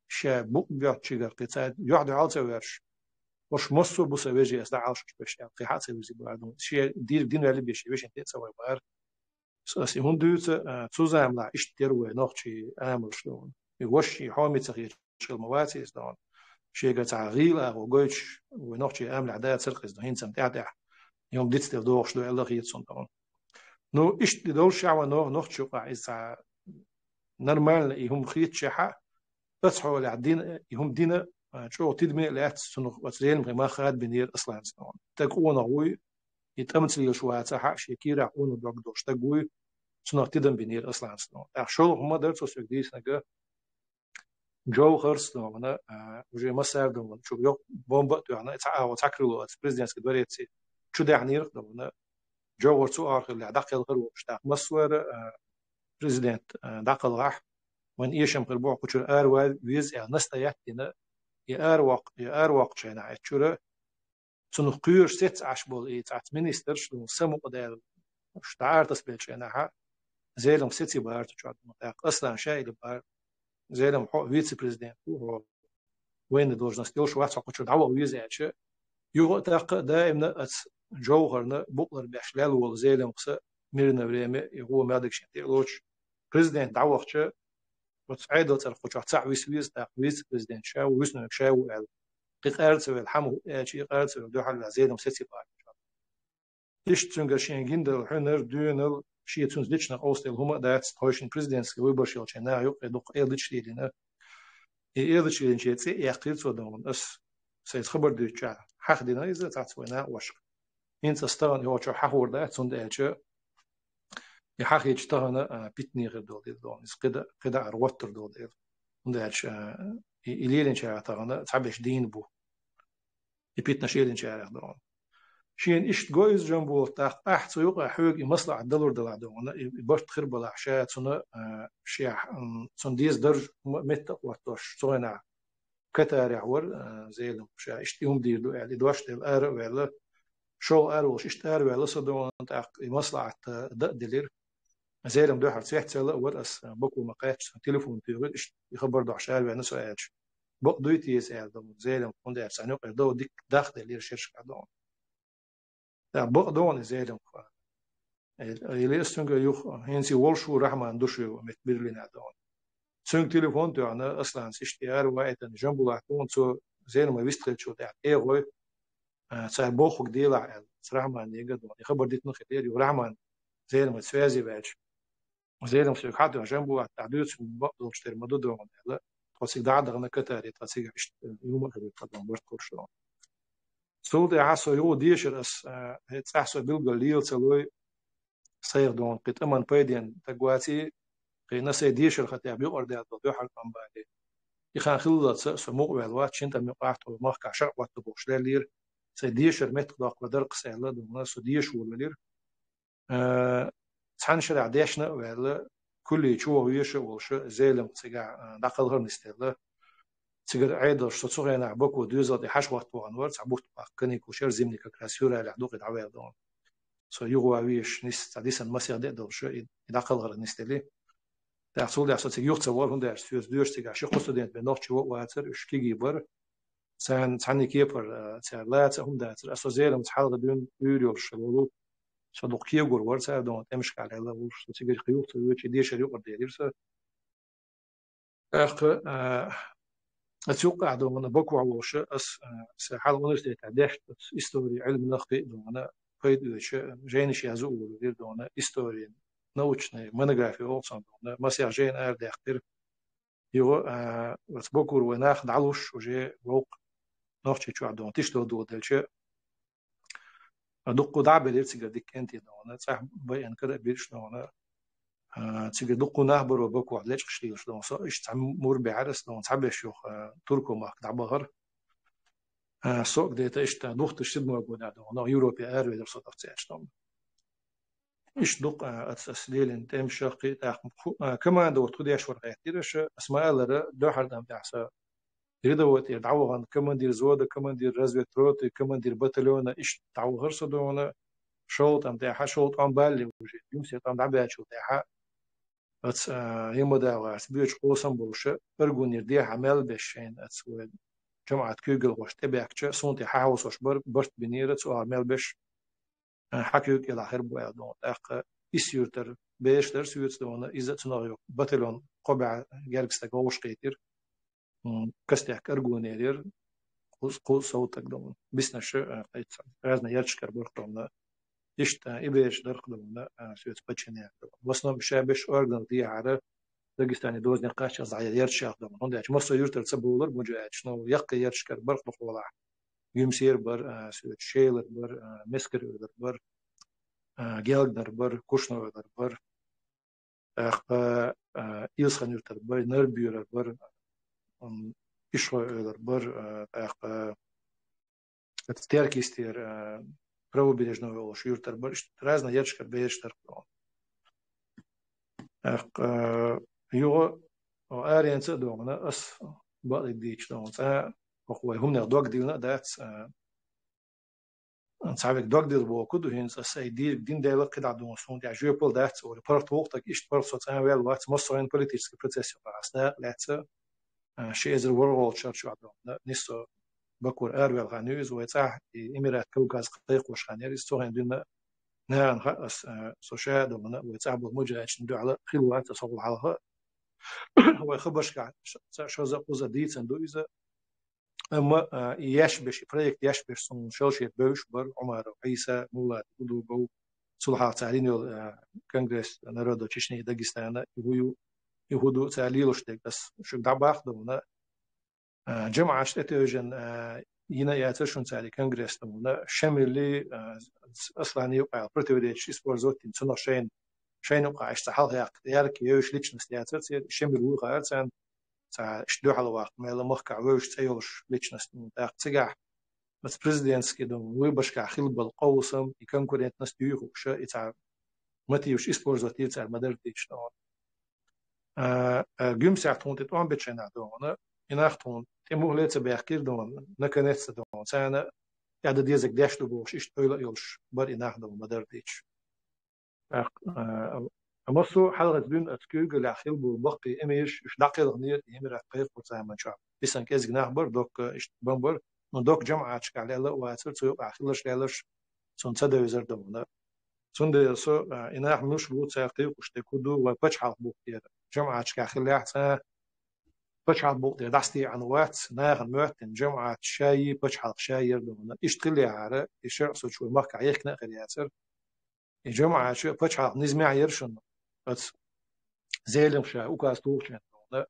شا بوق بيوت شجر قطعة يقعد عالسة ورش وش مصر بوسا ويجي أصدع عالش بش يعني في حادثة وزي بعدهم شيء دين اللي بيش انت تسوي بار بس هم دوت تزام لا اشتروا نوختي عمل شلون يوشي حامي تغيير شغل مواسي إصدار شيء قطع غيلا وقوش ونوختي عمل عداية سرق إصدار هين سمتع يوم ديت تدور شلون الله غير صندوق نو إيش دول شعوا نوخت شو قاعد نورمال هم خيط شحا بس حول الدين هم دينا شو تدمي لات سنو وترين ما خاد بنير اصلا سنون تقونا هوي يتأمت لي شو هاتها شي كيرا قونا دوك دوش تقوي سنو تدم بنير اصلا سنون شو هم درسوا سجديس نجا جو خرس نو انا وجي مسار دو شو يو بومب تو انا وتاكرلو بريزيدنت كدوريتي شو ده يعني انا جو ورسو اخر اللي داخل غير وشتاق مصور بريزيدنت داخل راح وان يشم قربوع كتشر اروا ويز نستا ياتينا يارواق شينا عتشورة سنو قيور ست عشبول اي تعت مينيستر شنو سمو قدال شتعار تسبيل شينا ها زيلم سيتي بار تشعد مطاق اصلا شايل بار زيلم حق فيتسي بريزيدنت هو وين دوج نستيل شو واتسا كتشر دعوة ويز عتش يغو تاق دائما جوهرنا بقلر بأشلال والزيلم قصة ميرنا بريمي يغو مادك شنتي لوش بريزيدنت دعوة وتعيدوا ترقوا تاع ويس تاع ويس بريزيدنت شاو ويسنو شاو ال قيقارت الحمو شي قارت دو حل زيدم سيتي بار إيش تنقل شيء جندل حنر دونل شيء تونس ليشنا أوستل هما دات هوشن بريزيدنتس ويبرشيل شنا يو دوق إيدش لينا إيدش لين شيء تي يقتل صدامون أس سيد خبر دو تشا حق دينا إذا تعطونا وش إنت استغن هو شو حقور دات صند إيش يحق يجتهنا بيتني غير دول إس قدا أروتر دول نداش إليلين شارع تغنا تعبش دين بو يبيتنا شيلين شارع دون شين إيش جويز جنبو تاخ أحد سيوقع حوج مصلحة الدولار دلع دون يبرت خرب الأحشاء سنة شيح سن ديز درج مت وقتش صوينا كتار يحور زي لهم شا إشتيهم دير يعني دوش الأر ولا شو أر وش إشتار ولا صدون تاخ مصلحة دلير زي لهم دوحة سيحت سلا ورأس بكو مقاش تليفون تيغل إيش يخبر دوحشار ولا نسوا بق دويتي يسأل دون زي لهم كون سانوق دو ديك داخل اللي رشش قدون بق دون زي لهم اللي استنجا يخ هنسي والشو رحمة دوشو مت برلين دون سنج تليفون تو أنا أصلا سيشتيار واحد جنبه لحتون سو زي ما بيستخدم شو ده إيه هو صار بوخك ديلا صراحة ما نيجا دون يخبر ديت نخير ورحمة زي ما تسوازي باش زي ما سيك حد جنبه تعديل بق دوش تر مدو دون لا تقصي دعد غنا كتاري تقصي يوم أخذ قدام برت كورشون سود عصو يو ديشر أس هتحسو بيلقى ليل سلوي صير دون قط أمان بيدين تقواتي قينا سيديشر خطيب يقرد يعطو حرق عن بعدين يخان خلصت سموق بالوات شنت مقاحت ومخك عشر وقت بوش لير سيديشر متقدق ودرق سيلا دون سديش ولا لير تحن شرع ديشنا ولا كل شو ويش وش زيلم سجع دقل غير نستلا تقدر عيد شو أنا عبوك دوزة حش وقت وانور تعبوت بقني كوشر زمني ككراسيورة لعدوق دعوة دون سو يغوا ويش نست تعديسا مسير ده شو دقل غير نستلي تحصل ده أساس يوخت سوال هم ده فيوز دوش تجع شو قصة ده بنوخ شو واتر إيش كي بر سان تعني كيبر سان لا هم ده أساس زيلم تحاول دون يوريور شلولو صدق كيغور ورسا دون تمشي على الله وش تيجي خيوط وش دي شريو قد يرسا أخ أتوقع دون بكو وش أس سحال ونش ده تعديش إستوري علم نخبي دون قيد وش جينش يزوج ودير دون إستوري نوتشني منغرافي أوصل دون ما سير جين أرد يختار يو بس بكور وناخد علوش وجي وق نوتشي شو عدون تشتو دو دلش دقو دعبة ليرتيجا ديك أنتي دون صح بين كده بيرش دون تيجي دقو نهبر وبكو علاش قشتيش دون صا إيش تعمر بعرس دون تعبش شو تركو ما دعبة غر سوق ديتا إيش دوخت الشد موجودة دون يوروبي أروي درس تفتيش دون إيش دق أساسليل أنت مش قيت كمان دو تودي أشور غيرش اسماء الله دو حد أم تعسى يريده وقت يدعوه عن كمان دير زود كمان دير رزوة روت كمان دير بطلون إيش دعوه غرس دون شوط أم تعها شوط أم بالي وجه يوم سيت أم دعبة شوط تعها اتس يمدا واس بيوش قوسم بولش برغونير دي عمل بشين اتس جماعة كوغل وش تبعك سونتي حاوس وش برت بنيرت وعمل بش حكيوك إلى آخر بوادون أق إسيوتر بيشتر سيوت دون إذا تناغيو باتلون قبع جرجستك وش قيتر كستيك أرجونير قوس صوتك دون بسنش قيت غازنا يرشكر برقم إشت إبيش درق دون سيوت بتشنيا وصلنا بشابش أرجن دي عرا داغستاني دوز نقاش زعير يرشاق دون هنداش مصر يرتر تسبولر بوجا شنو يقي يرشكر برق بقولا يمسير بر سيوت شيلر بر مسكر بر Gelgner bor, Kushner bor, Ilschaner bor, Nerbuer bor, Ishroer bor, Sterkister, Pravobережного Шюртер бор, разные ячкер бештер. Jo Ariënse domene as wat ik die stond. Och wij hoe naar dog die dat أنا ساعات دقدر بوكد وهنس السيدي دين دايلر كده عندهم صون يعني جيوبول دات أو البارت وقتك إيش بارت صوت أنا ويا الوقت مصرين بوليتيكس بروسيس بعثنا لاتس شيء إذا الورول شرط عندهم نسوا بكور أروي الغنيوز ويتاح إمارات كوكاز قطيق وشانير يستوهن دينا نهان خاص سوشيال ومن ويتاح بالمجال ندو على خلوات تصور علىها هو خبرش كع شو زقوز ديت عندو إذا أما يشبش بريك يشبش صن شلشيت بوش بر عمر وعيسى مولاد ودو بو صلحة تعلينيو كونغرس نرودو تشني داغستان يهودو تعليلوش ديك بس شو دعباخ دونا جمعة اتوجن ينا ياتشون تعلي كونغرس دونا شملي اصلا يوقع برتوديتش سبورزوتين سنة شين وقع اشتحال هيك يارك يوش ليش نستياتر شمل وقع سان شدو على وقت ما لا مخكع وش تيولش ليش نستياتر بس بريزيدنتسكي دون ويبشكع خيل بالقوسم يكون كوريت ناس ديوخ يتع متيوش إسبورزات يتع مدرتيش دون جيم ساعتون تتوان بتشنا دون يناختون تيمو ليتس بيحكير دون نكنتس دون سانا قاعد ديزك داش دبوش إيش طويلة يلش بر يناخ دون مدرتيش أمسو حلقة دون أتكوج الأخير بالبقي إميش إيش دقيق غنير يمر أقير قصة شعب بيسان كيز جناح بر دوك إيش بمبر من دوك جمعة شكال الله واتر سو أخيرش لالش سون صدق وزر دونا سون ده سو إنها مش بود ساقي وشته كودو وبتش حال بوقتي جمعة شكال خلاه سا بتش حال بوقتي دستي عن وقت ناخد وقت جمعة شاي بتش حال شاي دونا إيش تقلي على إيش سو شو مارك عيك نقل ياسر الجمعة شو بتش حال نزمع يرشن بس زيلم شا وكاس توشن دونا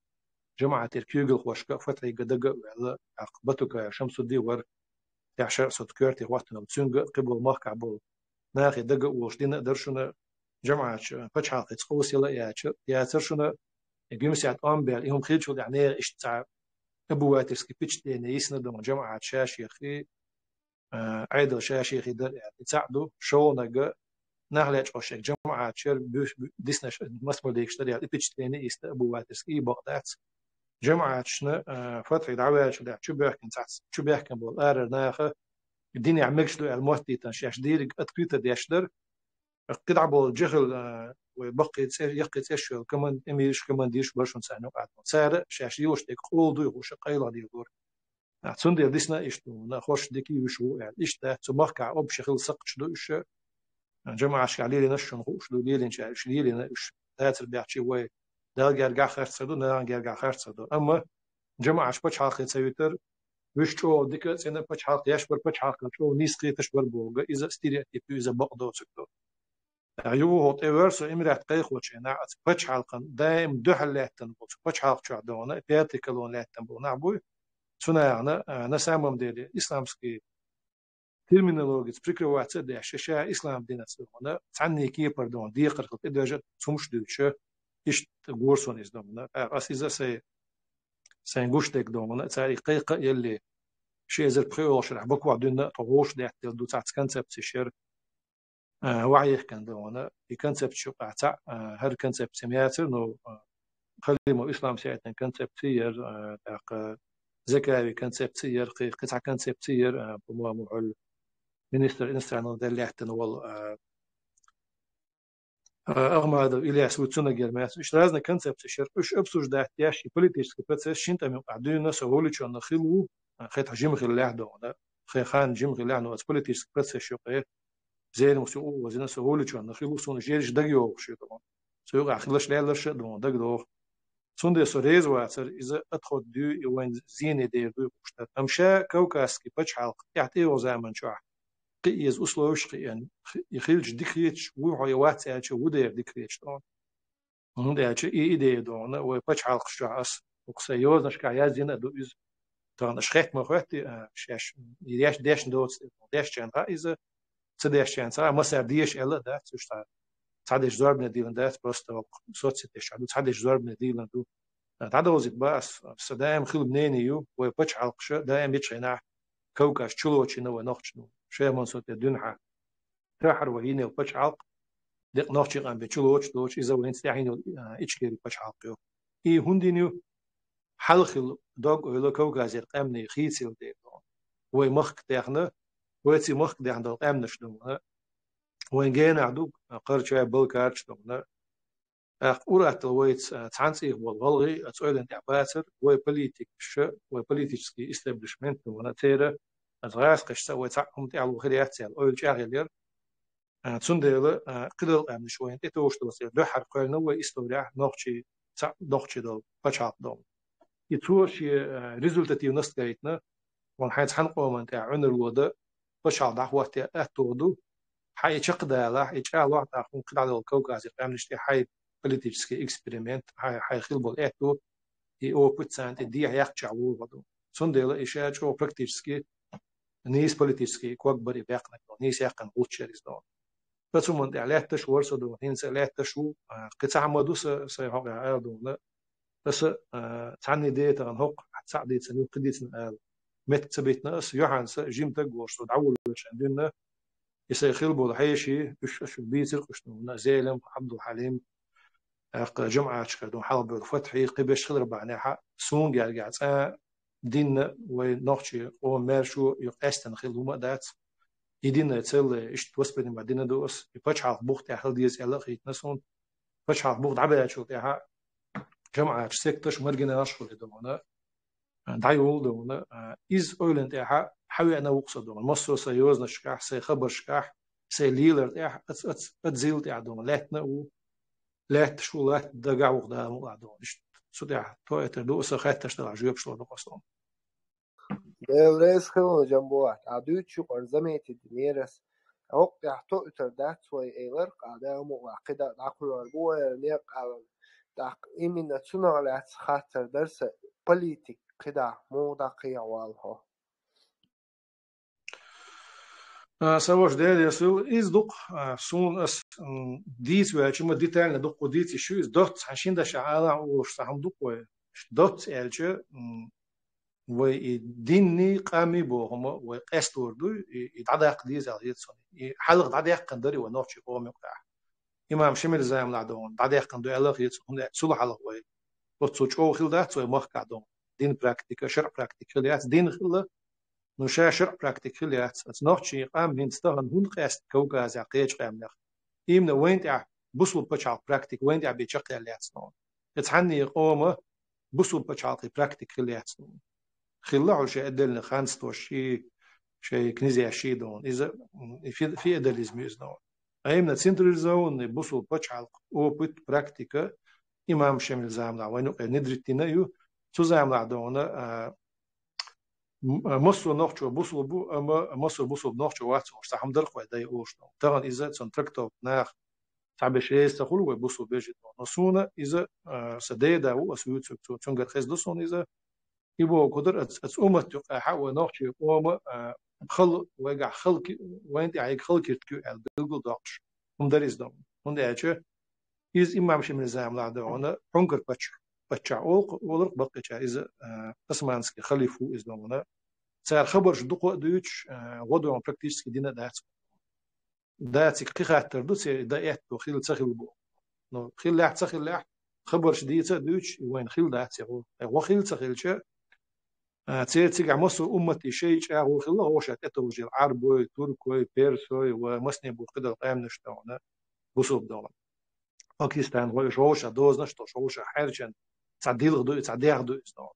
جمعة تركيجل خوشك فترة قدقة ولا عقبتك شمس الدي ور تعشر صوت كيرتي وقتنا وتسنج قبل مارك بول ناخي دقة وشدين درشنا جمعة بتش حال تقوس يلا ياسر شنا يجيم ساعة أمبر يوم خيل شو يعني إيش تاع أبوات سكيبتش تاني يسنا دون جمعة شاش يا أخي عيد شاش يا أخي در تساعدوا شو نجا نهلة أشياء جمعة شر بيش ديسنا مسمى ديك اشتري على إبتش تاني يست أبوات سكي بقدات جمعة شنا فترة دعوة شو ده شو بيحكي شو بيحكي بول أر ناخه الدنيا عملش له الموتي تنشاش ديرك أتكريت ديشتر قطع بول جهل وبقي يقي تشل كمان إميش كمان ديش برشون سانو قاعد سعر شاشيوش ديك قولدو يخش قيلا ديور عتون دير ديسنا إشتو نخش ديكي وشو يعني إشتا تمركع أب شغل سقش دو إش جماعة شعلي نشون خوش دو ليلين شاش ليلين إش تاتر بيحكي وي دال جرجع خرصدو نال جرجع خرصدو أما جماعة شبش حاقي تسويتر وش شو ديك سنة بش حاقي يشبر بش حاقي شو نيس قيتش بربوغ إذا ستيريا تيبي إذا بقدو سكتو يو هوت إيرس إمرات قيخ وشينا بتش حلقن دائم دهل لاتن بوش بتش حلق شو عدونا بياتيكلون لاتن بو نعبوي سنة نسامم ديري إسلامسكي ترمينولوجيس بريكروات ده شاشة إسلام دينا سونا تعني كي بردون دي قرقل إدراجة تمش دوشة إيش تقورسون إز دونا أسيزا سينغوش ديك دونا تاري قيقة يلي شيء زر بخيوش رح بكوا دونا تغوش ده دو تاعت كونسبت شير وعيه كان دونا في كونسبت شو قاعد هر كونسبت سمياتر نو خلي مو إسلام سيئتنا كونسبت سير ذكاوي كونسبت سير قطع كونسبت سير بمو معول مينستر إنسترانو ده اللي احتنا وال أغمى إلياس وتسونا جرماس إيش رازنا كونسبت شر إيش أبسوش ده تياشي political process شنت أمي قاعدين ناس هولي شو نخلو خيط جيم غير لحده ده خي خان جيم غير لحده بس political process شو قيه زين مسؤول وزين سهولي شو نخلو سون جيرش دقيقة شو طبعا سوق أخلص لا لا شو ده دقيقة سون ده سوريز واسر إذا أدخل دو وين زين دير دو كشتات أمشى كوكاس كي بتش حلق يعطيه وزامن شو قيز أصله يعني يخيلش ديكريتش وهو يواتس أشي ودير ديكريتش طبعا هنده أشي إيدي دونه وبتش حلق شو أس وقصيوز نشكا يازين أدو إز طبعا أشخيت مخوتي شاش يديش ديش دوتس ديش كان رئيسة تديش كان صار مسار ديش إلا ده تشتغل تعديش زور بنديلن ده بس تو صوت تشتغل تعديش زور بنديلن دو تعدوز بس دائم خيل بنيني يو وبتش حلق شو دائم يتشينا كوكاش تشلوتش نو نوختشنو شيء من صوت الدنيا تحر وهيني وبتش حلق دق نوختش قام بتشلوتش دوتش إذا وين استعينوا إيشكيري بتش حلق يو إيه هندينيو حلخل دوغ ولا كوكازير قامني خيتسيل دي وي مخك تاخنا ويتي مخك دي عند قامنش دو وين جينا عدوك قرچا بالكارش دو أورات ويت تانسي والغلغي أتسأل أنت عباسر وي بوليتيك وي بوليتيكسكي استابليشمنت ونا تيرا أتغاس قشتا ويتعقم تعلو خريات سيال أول شاغل تسندل قدر أمن شوين إتوش توصير دو حرقين وي إستوريا نوخشي دو بچاق دو يتوش ريزولتاتيف نستغيتنا وان حنقوم أنت عن الوضع بشعر دعوة أتودو حي شقدا لا يشعل واحد أخون قد على الكوكاز يقام نشتي حي بوليتيكسكي إكسبيرمنت حي خلبل أتو أو بتسانت دي يقطع وضو سندل إشاء شو براكتيكسكي نيس بوليتيكسكي كوكبر يبقنا نيس يقن غوتشريز دون بس من دعلات تشور صدو هنس لا تشو قطع مدوس سيهاق عادون بس تعني دي تغن هوق تساعدي تسنو قديتنا مت تبيتنا اس يوحنس جيم تقوش تدعول وش عندنا يسيخيل بولحيشي اش بيتر قشنو زيلم عبد الحليم جمعة شكدون حلب الفتحي قبش خضر بعناها سون قاعد دين ونوخشي او ميرشو يقاستن خيل ما دات يدين تسل اش توسبن ما دين دوس يبچ بوخت اخل ديس الا خيت نسون بچ بوخت عبا شو تاها جمعة سيكتش مرجنا نشخل دونا دايول دونا إز أولن تاعها حوي أنا وقصد دونا مصر سيوز نشكاح سي خبر شكاح سي ليلر تاعها أتزيل تاع دونا لاتنا و لات شو لات دقع وقدا مقع دونا سو تاعها تو يتردو سخات تشتغل جيب شلون نقصدون ديريس خلو جنبوات عدوت شو قرزميت دميرس أوق يحتو تردات وي إيلر قادة مواقدة دعقل وربوة نيق على دعق إمي نتسونا على خاطر درس بوليتيك كده مو دقيق والها سواش ده يسول إز دق سون أس ديت ويأتي ديتال ندق وديت شو إز دوت عشان ده شعارة وش سهم دق و دوت ألش وديني قامي بوهم وقستور دو يتعدق ديز على يتسون حلق تعدق قندري ونوتشي قومي قطع إمام شمل زام لعدون تعدق قندو ألق يتسون ده سول حلق وي وتصوش أو خل ده سوي مخ قعدون دين براكتيكا شرع براكتيكا ليات دين خل نشا شرع براكتيكا ليات نوتشي قام هين استغن هون قست كوكاز عقيج قام نخ إمنا وين تع بوصل بتشعل براكتيك وين تع بيشق ليات سنون يتحني قومه بوصل بتشعل براكتيك ليات سنون خلاه شيء أدلنا خانس توشي شيء كنيزي عشي دون إذا في أدليزم يزنون أيمنا سنتراليزون بوصل بتشعل أو بيت براكتيكا إمام شمل زامنا وينو ندرتنا يو سو زامنا دونا مصر نوختشو بوصل بو أما مصر بوصل نوختشو واتسو استحم درق ويداي أوشنو تغن إذا سنتركتو ناخ تعب شيء تقول وبوصل بيجي نصونا إذا سديدا أو أسويت سو تنقل خيز دسون إذا يبغى قدر أمت يقع ونوختشو قوم خل وجع خلق وين تعيق خلق كتكو الدجل داقش مدرس دم مدرسة إذا إمام شمل زام لعدونا حنكر بتشع ولرق بقيتها إذا أسمانسكي خليفو إذا دونا سأل خبر جدق دوتش وضع براكتيس كدينا داتك قيخات تردوس دايت وخيل تسخيل بو نو خيل لاح تسخيل لاح خبر شديد دوتش وين خيل دات هو خيل تسخيل شيء تيجي مصر أمتي شيء هو خيل هو شات أتوجه عربي تركي بيرسي ومسني بو قدر قام نشتونا بوصوب دونا باكستان هو شوشة دوز نشطة شوشة حرجن تعديل دو تعديل دو إسلام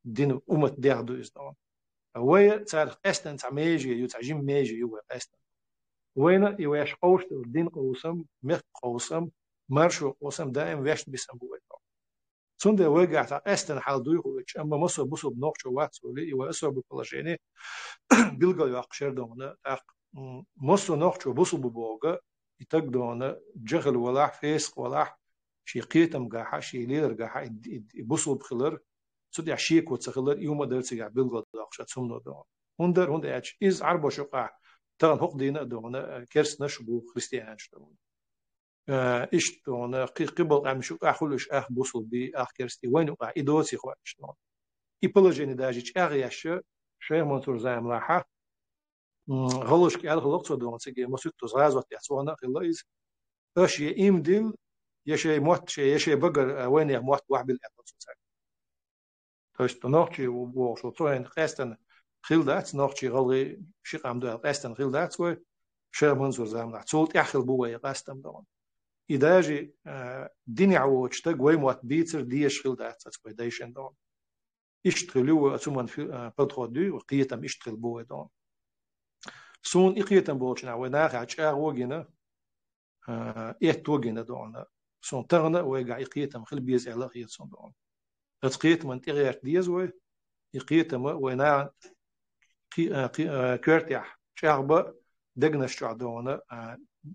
دين دير دو إسلام هو تعرف أستن تعميجي يو تعجيم ميجي يو أستن وين يواش قوش الدين قوسم مخ قوسم مرشو قوسم دائم ويش بيسمبوه سند وقع تا أستن حال دوي خوش أما مصر بصو بنوقش وات سولي يو أسر بقلاشيني بيلقى يقشر دونا مصر نوقش بصو ببوغا يتق دونا جغل ولاح فيسق ولاح شي قيتم قاحا شي لير قاحا بصو بخلر سود يعشيك وتخلر يوم درتي قاع بيلقى يقشر سمنو دونا هندر أتش إز عربو شقع تغن حق دينا دونا كرس نشبو خريستيان دونا إيش دونا قبل عم شو أخلش بوصل بي كرستي وين وقع إدوسي خوش دونا يبلجني داجيش أغياش شيء منصور زعم راحة غلش كي ألغ لقطة دونا تيجي مسكت زغاز وقت يحسوانا خلاص إيش يم ديل يشي موت يشي بقر وين يا موت واحد بالأقصى ساق تاش تناقشي وشو توين قاستن خلدات ناقشي غلي شي قام ده قاستن خلدات و شيء منصور زعم راح تصوت يأخذ بوه قاستن دونا إداجي دنيا وشتاق وين موت بيتر ديش خلدات تسوي دايشن دونا اشتغلوا ثم في بدخدو وقيتم اشتغل بوه دونا سون إقيتم بوشنا وناخ عشاء وجنا وجنا دونا سون تغنا ويقع إقيتم خل بيز على قيت سون دونا تقيت من تغير ديز و إقيتم ونا كرتيح شعب دقنا الشعب دونا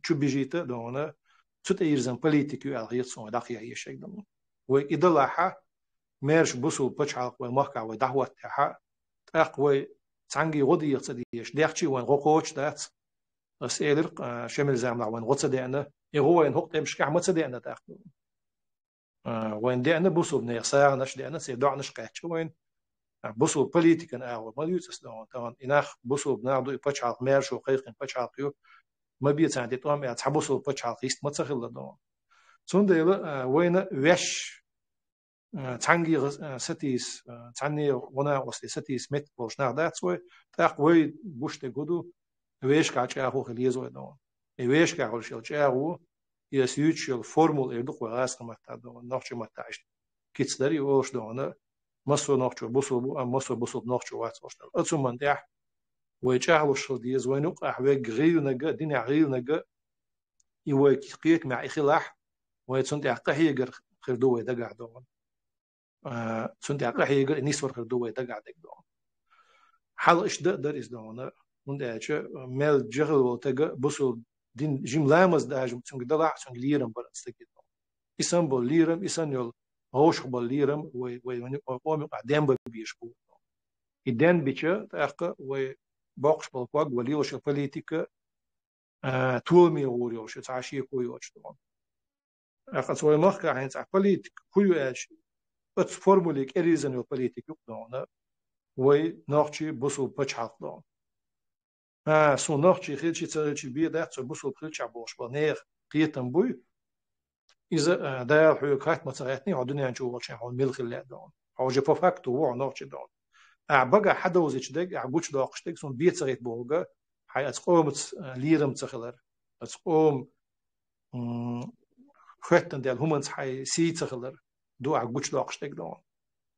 شو بيجيته دونا سوت إيرزن بوليتيكو على قيت سون دقيقة هي شيء دونا وإدلاحة مارش بوسو بتشعق ومحكع ودعوة تاعها أقوى تانجي غدي يصديش ديختي وين غوقوش دات أسئلة شمل زعمنا وين غد صدقنا هو وين هو تمشي كعمة صدقنا تاخذ وين دعنا بوسو بني صار نش دعنا سيدع نش قاتش وين بوسو بوليتيكا أو ما يوسس لون طبعا إناخ بوسو بنعدو بتشعق مارش وقيقين بتشعق يو ما بيتساعد توم يتحبسو بتشعق يست ما تسخل لدون سنديلا وين وش تانجي ستيس تاني ونا وصلي ستيس مت بوش نادات سوي تاقوي بوش تجودو ويش كاتشاهو خليزو دون ويش كاول شيل تشاهو يسيوتشل فورمول إردوق وغاس متا دون نوتش متاش كيتسدري وش دون مسو نوتش بوسو مسو بوسو نوتش واتس وش أتسو من دح ويشاهو شل ديز وينوق أحوي غير نجا دين غير نجا يوي كيك مع إخلاح ويتسون تحقيه غير خردو ويدقع دون سنتي أقرأ يقول نيسور خردوه تقعد دون حال إيش ده إز دون من ده أشة مال جهل وتجا بوسو دين جيم لامز ده جم سنج دلع سنج ليرم برستكيد إسم بالليرم إسم يل هوش بالليرم وقوم قدام بيشبو إدان بيشة تأقى وباقش بالقواق وليوش البوليتيكا تومي وريوش تعشي كويوش دون أقصى سوي مخك عن تاع بوليتيك كويوش بس فورموليك إريزن والبوليتيك يقدرون وي ناقشي بوسو بتشحط دون سو ناقشي خيل شي تسال شي بيه ده بوسو خيل شعبوش بنير قيتم بوي إذا ده حيو كات متساعدني عدني نشوف وش هون ملخ اللي دون هو جي فاكتو هو ناقشي دون بقى حدا وزيش دق عبوش داقش دق سون بيت سريت بوغا حي أتقوم ليرم تخلر أتقوم ختن ديال همنس حي سي تخلر دو عبوش داقش دق دون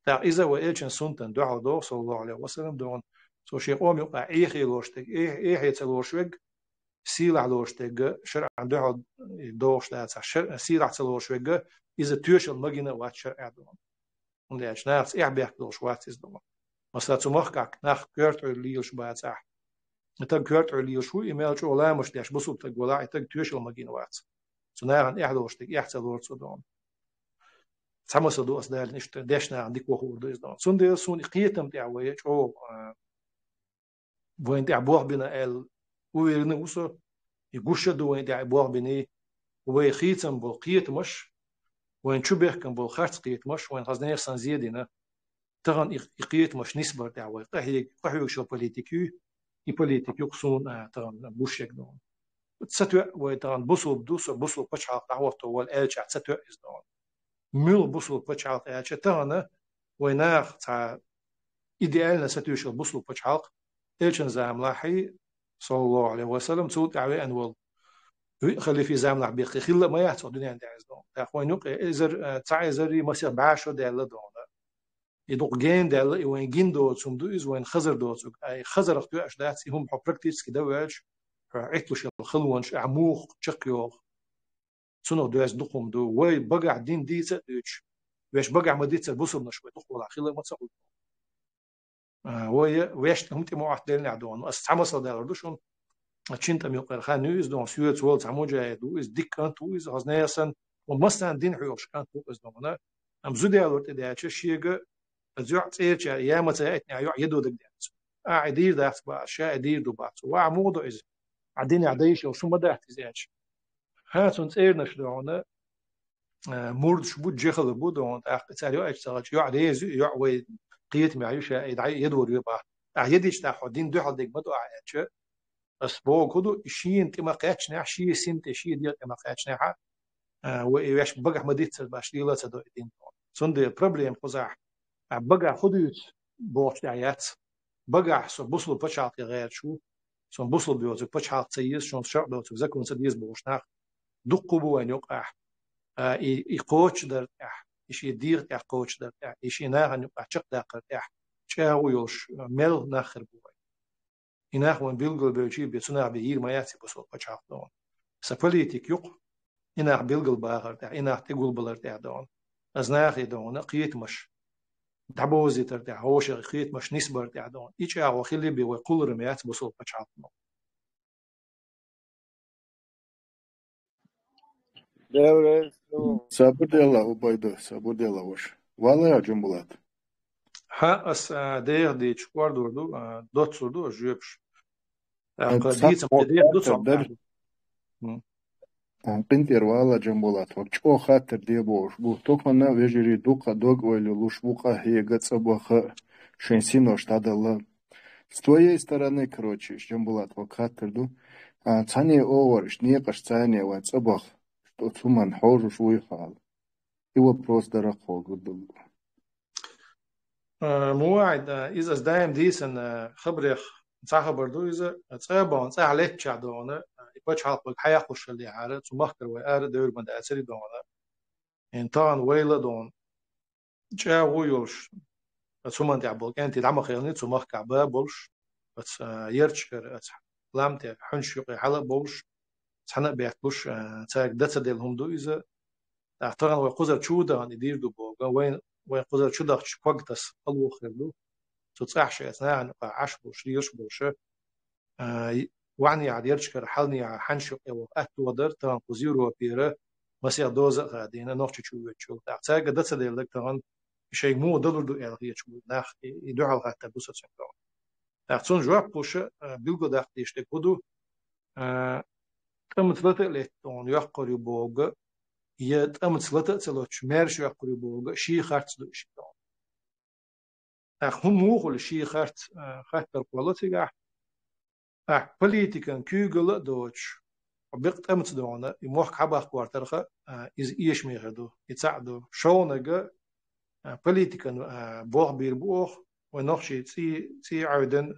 تا إذا وإلشن سنتن دعوا دو صلى الله عليه وسلم دون سو شيء قوم يقع إيه لوشتك إيه يتلوشوج سيلع لوشتك شرع دعوا دوش تاع سيلع تلوشوج إذا تيوش المجنة وات شرع دون وليش ناس إيه بيحكي دوش واتس دون مثلا تمخك ناخ كرت ليش باتح تك كرت ليش شو إيميل شو لا مش داش بصوب تك ولا تك تيوش المجنة وات سناعن إيه لوشتك إيه تلوش دون سامس دو أصدار نشت داشنا عندك وهو دو إصدار سند سون قيتم تعويج أو وين تعبوه بنا ال وين وصل يقوش دو وين تعبوه بني ويخيتم بالقيت مش وين شو بيحكم بالخرط قيت مش وين خزنير سنزيدنا ترى قيت مش نسبة تعوي قهوة شو بوليتيكي يبوليتيكي يقصون ترى بوشك دون تستوى وترى بوصل بشعة تعوض أول ألشة تستوى إصدار ميل بوصل بشعة ألشة ترى ويناخ تاع إيديالنا ستوشل بوصل بشعة إلشن زعم لاحي صلى الله عليه وسلم تود على أنول خلي في زامن عبيق خلا ما يحصل الدنيا عند عزدون أخوان يوق إزر تعزري مسيح بعشو دالة دون يدوق جين دالة وين جين دوت سوم دو إز وين خزر دوت أي خزر اختو أشداتي هم براكتيس كده واش عيطلوش الخلونش عموخ تشقيوخ سنو دوش دقم دو وي بقع دين ديتة دوش ويش بقع مديتة بوصل نشوي دقوا خلا ما تسقط وي ويش هم تيمو واحد دلنا عدون استعمل دالر دوشون أشنت أمي قال خان نيوز دون سويت وولد عموجة دو إز ديك كانت ويز هزنيسن ومستن دين حيوش كانت ويز دونا أم زودي على تدي أشياء شيء الزوع تيجي يا متى يتني يدو دك دانس عدير ده بقى أشياء عدير دو بقى وعموده إز عدين عديش أو شو ما ده تزيج هاتون تيرنش دونا مورد شبود جخل بودون أخت تاريو أشتغل يو عديز يو وي قيت معيش يدعي يدور يبقى يديش تاخدين دو حد دك بدو عايش أسبوع كده شيء أنت ما قيتش نح شيء سنت شيء ديال ما قيتش نح ويش بقى مديت باش ليلا تدو إدين سند البروبلم خزاح بقى خديت بوش دعيات بقى سو بوصل بتشعط غير شو سو بوصل بيوت بتشعط تيس شون شعب بيوت ذكر سديس بوش نح دق بوين يقع يقوش در إيش يدير يقوش در إيش يناه يقع شق داقر شاو يوش مل ناخر بوين إناه وان بيلقل بيجي بيتنا بيير ما ياتي بسوق بتشعط دون سبوليتيك يق إناه بيلقل باغر إناه تقول بلر دون أزناخي دون قيت مش تعبوزي ترتاح هوش قيت مش نسبر دون إيش أو خلي بيقول رميات بسوق بتشعط دون صبر ديالله وبيضة صبر ديالله وش والله يا جنبلات ها أس دير دي تشوار دوردو دوت سردو جيبش قديت تصح مدير دوت خاطر قنتر والله جنبلات وكشو خاطر دي بوش بو توكنا ويجري دوقا دوق ويلو لушбука هي гацабаха шенсино штадала с твоей стороны короче جنبلات وخاطر دو цани оварш неқаш цани вацабах что цуман хожу шуй хал его просто рахол гудул مواعد إذا دايم ديسن خبريخ نصاحب بردو إذا تصابون نصاح عليه تشعدونه يبقى حلق الحياة خوش اللي عارض ومخكر ويقار دور من أسري دونه إن طان ويلا دون جا ويولش ثم أنت عبول كانت دعم خيرني ثم كعبا بولش بس يرتشكر لامتي حنش يقي حلق بولش سحنا بيعتلوش تاك دتا ديلهم دو إذا اعتقد ويقوزر شودا أن يدير دو بوغا وين قوزر شودا شكوكتس قلو خير دو تتصح شيء أثناء عش بولش ريش بولش وعني عاد يرتشكر حلني حنش يقي وقت ودر تان قزيرو بيره مسيح دوزة غادينا نوخش تشو تاك دتا ديلك تان شيء مو دلو دو إلغية شو ناخ يدعو غاتا بوسة سنكو تاخذون جواب بوشة بيلقو داخل يشتكودو تم ثلاثة لتون يحقر يبوغ يتم ثلاثة تلوش مارش يحقر يبوغ شي خارت دو إشتون هم موغل شي خارت بالبوليتيكا بوليتيكا كيغل دوش وبيقت أمت دونا يموح حباخ كوارترخة إز إيش ميغدو يتساعدو شونغ بوليتيكا بوغ بير بوغ ونخشي تي عودن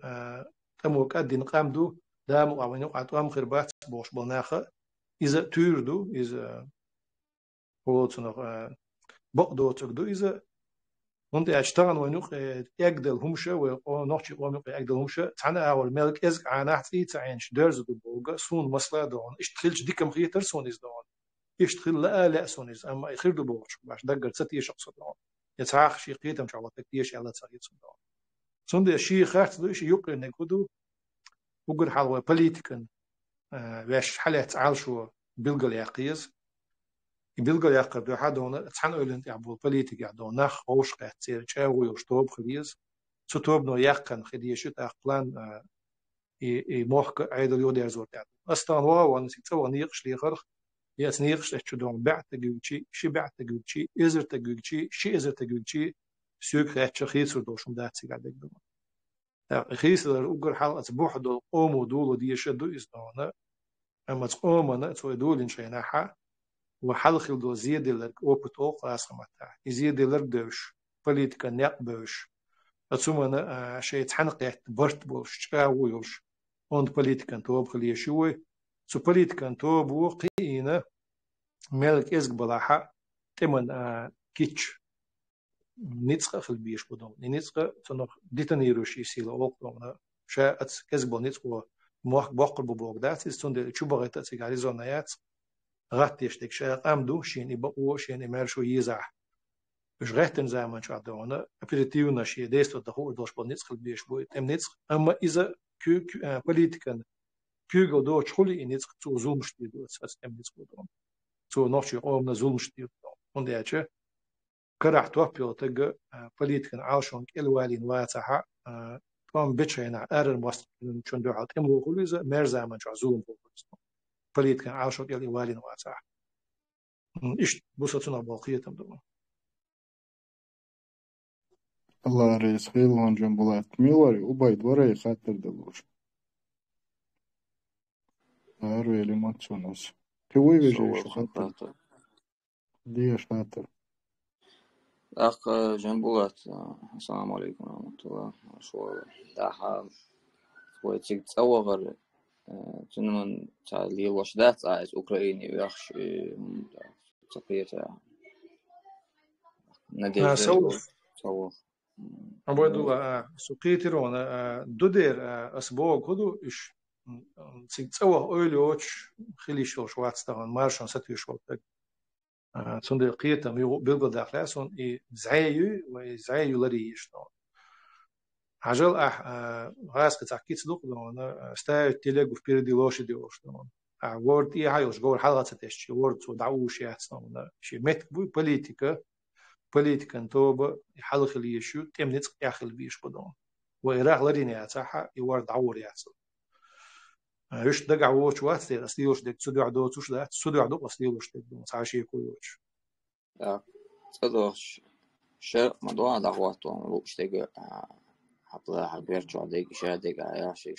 تموك أدين قامدو دامو أوينو أتوام خربات بوش بلناخة إذا تيردو إذا هو تنو بقدو تقدو إذا وانت أشتغل ونوخ يقدل همشة ونخشي ونوخ يقدل همشة تانا أول ملك إزق عناحتي تعينش درز دو بوغا سون مسلا دون اشتخلش ديكم خيتر سونيز دون اشتخل لا سونيز أما يخير دو بوغش باش دقر ستي شخص دون يتعاخ شي قيتم شعلا تكتيش على تساقيت سون دون سند شي خارت دو إشي يقر نكودو وقر حالوا بوليتيكن واش حالات عالشو بيلقل يقيز بيلقل يقر دو حدون تحن أولنت يعبو بوليتيك دون نخ وش قاعد تصير شاوي وشتوب خليز ستوب نو يقن خديشو تأقلان موحك عيد اليود يرزور تعد أستان واو نسيتوا نيقش ليخرخ يتنيقش أشتدون بعت تجوجي شي بعت تجوجي إزر تجوجي شي إزر تجوجي سوق خاتش خيسر دوشم داتسي قاعد يقدم خيسر أوجر حال أسبوع دول قوموا دول دي شدوا إزدونا أما تقومنا تسوي دول إن شيء نحا وحال خل دول زيادة لك أوبتو خلاص خمتها زيادة لك دوش بوليتيكا نقبوش أتسومنا شيء تحنق برت بوش تشاويوش وند بوليتيكا توب خليه شوي سو بوليتيكان تو بو قينا ملك إزق بلاحة تمن كيتش نيتسقى في البيش بدون نيتسقى تنوخ ديتانيروش يسيلا أوكلونا شاء كزبو نيتسقى موخ بوقر ببوغ داتي ستون شو بغيت تسيقاري زونايات غات يشتك شاء أمدو شين يبقو شين يمارشو يزاح مش غيتن زمان شعدونا أبريتيونا شي ديستو دخو دوش بو نيتسقى البيش بو تم نيتسقى أما إذا بوليتيكان كيغو دو تشخولي نيتسقى تو زومشتي دو تم نيتسقى دون تو نوشي أومنا زومشتي دون وندي كراح توبيو تج بوليتيكن عاشون الوالين واتها توم بيتشينا ارن وست شون دو عاد امو خليزه مرزا من عزوم بوليتيكن عاشون الوالين واتها ايش بوساتنا باقيتهم دو الله رئيس خيل هون جنبولات ميلوري وبايد وري خاطر دلوش أروي ما تشونس كوي بيجي شو خاطر ليش خاطر أخ جنبوات السلام عليكم ورحمة الله شو داحا ويتيك تصور تنمن تعلي وشدات عايز أوكراني ويخش تقيته ندير سو أبغى سقيتيرون دودير أسبوع كده إيش سيتصور أوليوش خليش لو شوات استغن مارشان ستيو شوات تون قيتا ميو بيلغو داخلاسون زعيو لريش عجل غاس كتاكيت دوق دون ستا تيليغو فبيردي لوش ديوش دون وورد هايوش جور حلقة تشي وورد تو دعوش يحسن شي مت بوليتيكان توب يحلق ليشو تمنيت ياخل بيش بدون ويراغ لريني ياتاحا يورد عور يحسن يش دقع ووش واتسير أسليوش دك سودو عدوش ده سودو عدو أسليوش دك دون ساشي كويوش صدوش شر موضوع دعوات ومروش تيجي حطها حبيرت عديك شر ديك عياش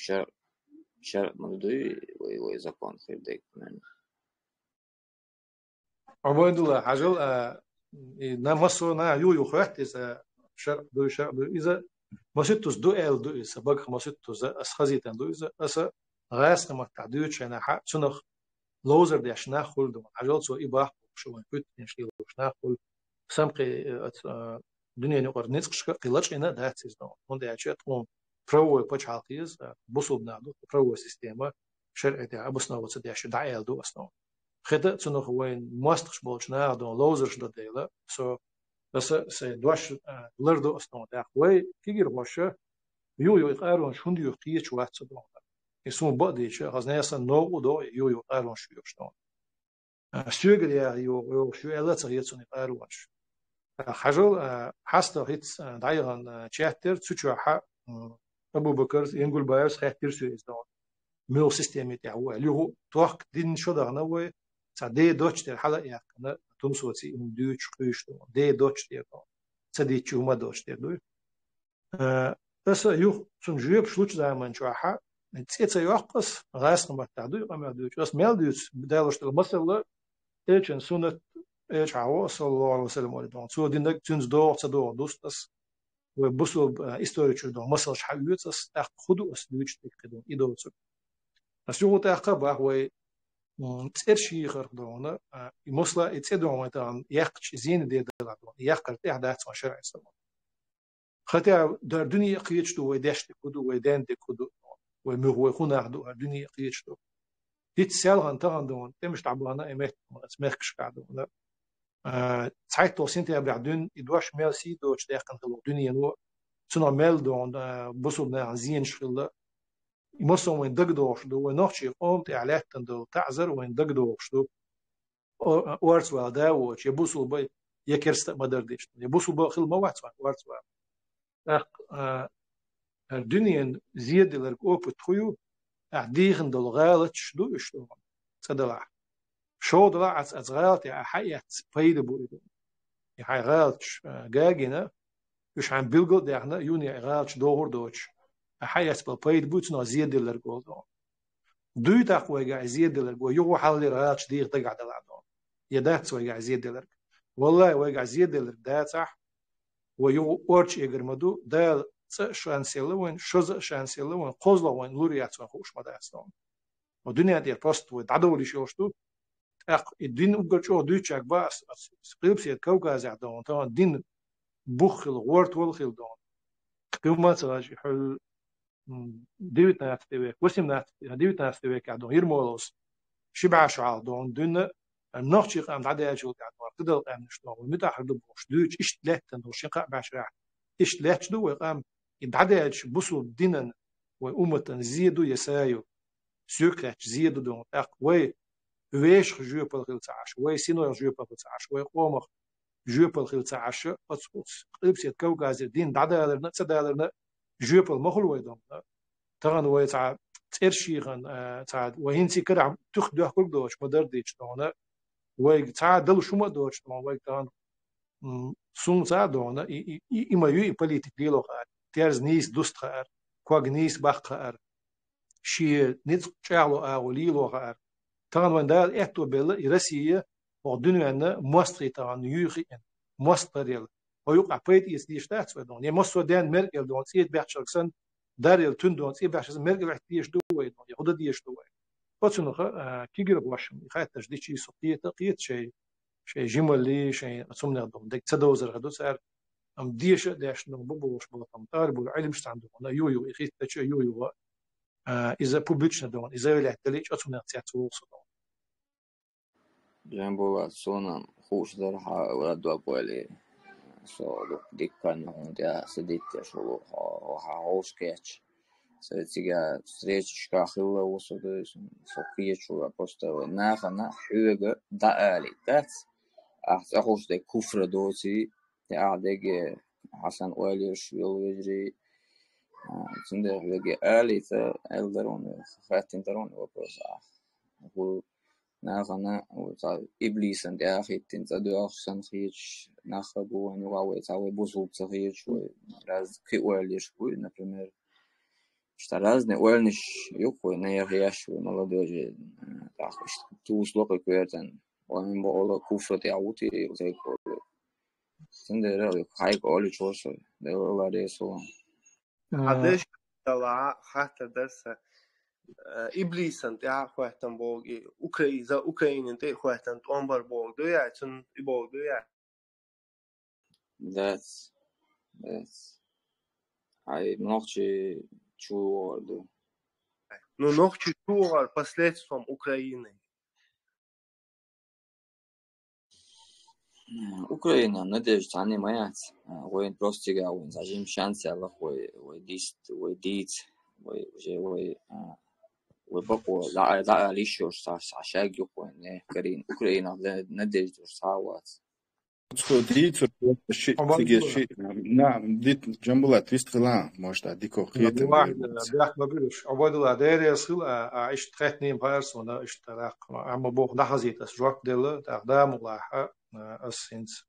شر مدوي وإذا كان خير ديك من عباد الله حجل نمسو نا يو خيات إذا شر إذا ما ستوس دو إذا بق ما ستوس أسخزيتن دو إذا أس غاس ما تعديوش أنا حق سنخ لوزر دي عشان ناخل دو عجل سو إباح شو من كنت نشيل وش ناخل سامقي دنيا نقدر نسقش قلش إنا داتس دو هون عشان تقوم برو بتش عقيز بوصل بنادو برو سيستما شرع دي أبوسنا وتصدي عشان دعيل دو أصلا خدت سنخ وين ماستخش بولش ناخدو لوزرش دو ديلا سو بس دوش لردو أصلا ده وي كيجر وشه يو يقارون شون ديو قيش واتس دو يسون بديش هزني أصلا نو دو يو يقارون شو يشتون سوغل يو شو إلا تغيرتون يقارونش حجل حستا هيت دايران تشاتر تشوحا أبو بكر ينقول بايرس خير سو إزدان ميل سيستم تاعو اللي هو توق دين شو دغنا و دي دوتش تاع حلقه يقنا تمسوتي ان دوتش قيش دي دوتش تاع تدي تشوما دوتش تاع بس يو سن جيب شلوش زمان شوحا تيتا يقص غاس ما تعدو ما دوتش بس ميل دوتش بدالش المسألة ايش سنة ايش عوا صلى الله عليه وسلم ولدون سو دينك تنز دو تصدو دوستس وبسو استوريتش دو مسألة حيوتس خدو اسلوش تكدون يدوتس أشوفه تأقب هو تأرشي خردونه يمسلا يتصدق مثلا يقش زين دي دلادون يقر تأحدث مع شرع الإسلام خاطر در دنيا قيتش دو ويدش تكودو ويدان تكودو ومهو خنا عدو الدنيا قيتش دو دي تسأل عن تغندون تمش تعبانا إمت اسمكش قاعدون ساعات توصين تبعدون يدوش مال سي دوش داخل الدنيا نو تنا مال دون بصوبنا زين شغله يمسون وين دقدوش دو ونوشي قومت إعلاتن دو تعذر وين دقدوش دو وارس والداوش يبوسوا بي يكرست مدردش يبوسوا بخل موات وارس الدنيا زيادة لرقوب بتخيو أعديخن دو غالتش دو إشتو صدلا شو دلا از غالت حياة بيد بويدو يحي غالتش جاجنا يش عم بيلقو دهنا يوني غالتش دور دوش حياة بالبيد بوتنا زيادة لرقوب دوی تقوی گه زیاد دلر گو یو حالی راتش دیگ تقعد العدون يدات سوي گه زیاد دلر والله وگه زیاد دلر داتح ويو ورش يجرمدو دال شانسيلو وين شز شانسيلو وين قزلا وين لوريات وين خوش مداستون ودنيا دي بوست وتعدوا لي شوشتو الدين أقول شو دوتشك باس سقيبسيت كوكاز عدون طبعا الدين بخل غورت والخل دون كما تلاش حل ديوت ناستوي وسم ناست ديوت ناستوي كعدون يرمولوس شبع شعال دون دون النقش قام عدا شو كعدون تقدر قام نشلون ومتى حد بوش دوتش إيش لهتن وشقة بعشرة إيش لهتش دو قام يدعدا بوسو دينن وأمة زيدو يسايو سوكرت زيدو دون وي ويش جو بالخيل تعاش وي سينو جو بالخيل تعاش وي قومخ جو بالخيل تعاش أتصوص قلبس يتكوكاز الدين دعدا لنا تدا جو بالمخل ويدون تغن وي تاع ترشيغن تاع وهنتي كرع تخدو كل دوش مدر ديش دون وي تاع دل شو دوش دون وي تغن سون تاع دون إما يو بوليتيك ديلو خار تيرز نيس دوست خار كواغ نيس باخ خار شي نيت تشالو أوليلو خار تغن وين دال إحتو بيل روسيا ودنيا أن مصري تغن يوخي مصريل ويوقع بيت يسديش تاعت ودون يمصو دان ميركل دون سيد بيحشركسن داريل تون دون سيد بيحشركسن ميركل احتيش دوي دون يهودا ديش دوي باتشنوخ كيجر بواشم يخايت تجديد شي سقية تقيت شي جمالي شي أتصمنا دون ديك تدوزر هدو سعر أم ديش داش نو بوش بلطم طالب العلم مش عندهم أنا يو يخيت تشي يو إذا بوبيتشنا دون إذا ولا تليش أتصمنا تياتو صدون جنبه سونا خوش درها ولد وابوالي så det kan hon det så dit jag så ha sketch så det jag встречка хилла och så det så киечу просто нахана höga da ärligt det jag hos det kufra då så det är det Hassan Oilish vill vidare sen det höga ärligt äldre hon fett inte hon var på så ناخنا وصار إبليس أنت أخي تنتظر أحسن خيش ناخبو ونوعي تعوي بوصل تخيش وراز كي أوليش كوي например штаразне أولنش يكوي نيرياش ونلادوجي تاخش توس لقي كويتن ومن بقول كوفر تعوتي وزي كل سندرة هايك أولي شوشة ده ولا ده سو عادش طلع حتى درس إبليس أنت أخواتن بوجي أوكرانيا أنت أخواتن أمبر بوج ده يعني تون يبوج ده يعني that's I mnohče čuo do но ночью чувал последствием Украины. Ukraina надеюсь занимает воин просто он зажим шансы Allah вы дист вы дит вы уже вы баку لا ليشوش عشاق يكون كرين Украина надеюсь صاوات ديت الشيء تيجي شيء نعم ديت جنبلا تيستغلا مش ديكو خيط واحد بيحكي ما بيقولش عباد الله داير يصل عيش تخيتني بارسونا اشتراك عم بوخ نحزيت اسجوك ديلا تقدام الله السنس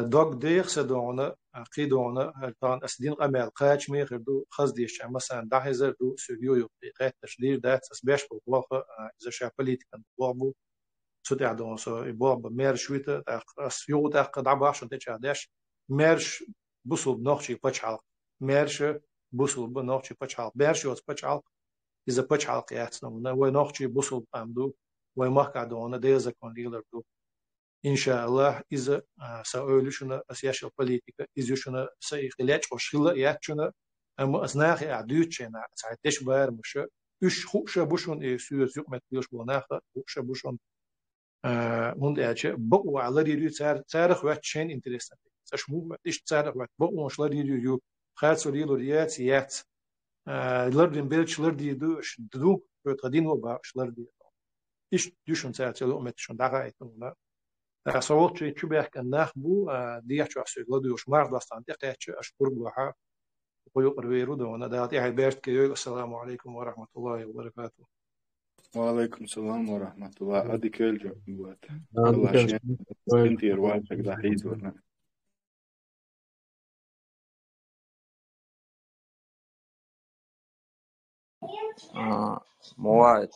دوك ديخ سدونا قيدونا طبعا اسدين قمال قاش مي غردو خزديش مثلا ده هزر دو سيو يو قيت تشدير ده تسبيش بوخ اذا شا بوليتيكن بوخ سو تعدون سو يبوخ مير شويته اس يو ده قد عباش انت تشادش ميرش بوسل نوخشي بچال ميرش بوسل بنوخشي بچال ميرش يوت بچال اذا بچال قياتنا ونوخشي بوسل قامدو ومحكادونا ديزا كون ليلر دو إن شاء الله إذا سأقولشنا أسياش البوليتيكا إذا سيخليش وشيلا ياتشنا أما أثناء عدوتشنا ساعتش بار مش إيش خوش بوشون إيسوس يوم تيوش بوناخا خوش بوشون مند أجا بقوا على ريديو تاريخ واتشين إنتريسنت ساش مو إيش تاريخ وات بقوا مش ريديو خالص ريلو ريات لردين بيلش لردي دوش دو بتقدين وباش لردي إيش دوشون تاريخ أمتشون دعايتنا صوت شو بيحكي الناخبو ديش عسير لديوش مرض أصلا تحتاج أشكر بوحة ويقر ويرود وانا داتي عبارت كيو السلام عليكم ورحمة الله وبركاته. وعليكم السلام ورحمة الله أدي كيل جوات الله شيء انتي رواجك ده حيز ورنا مواعيد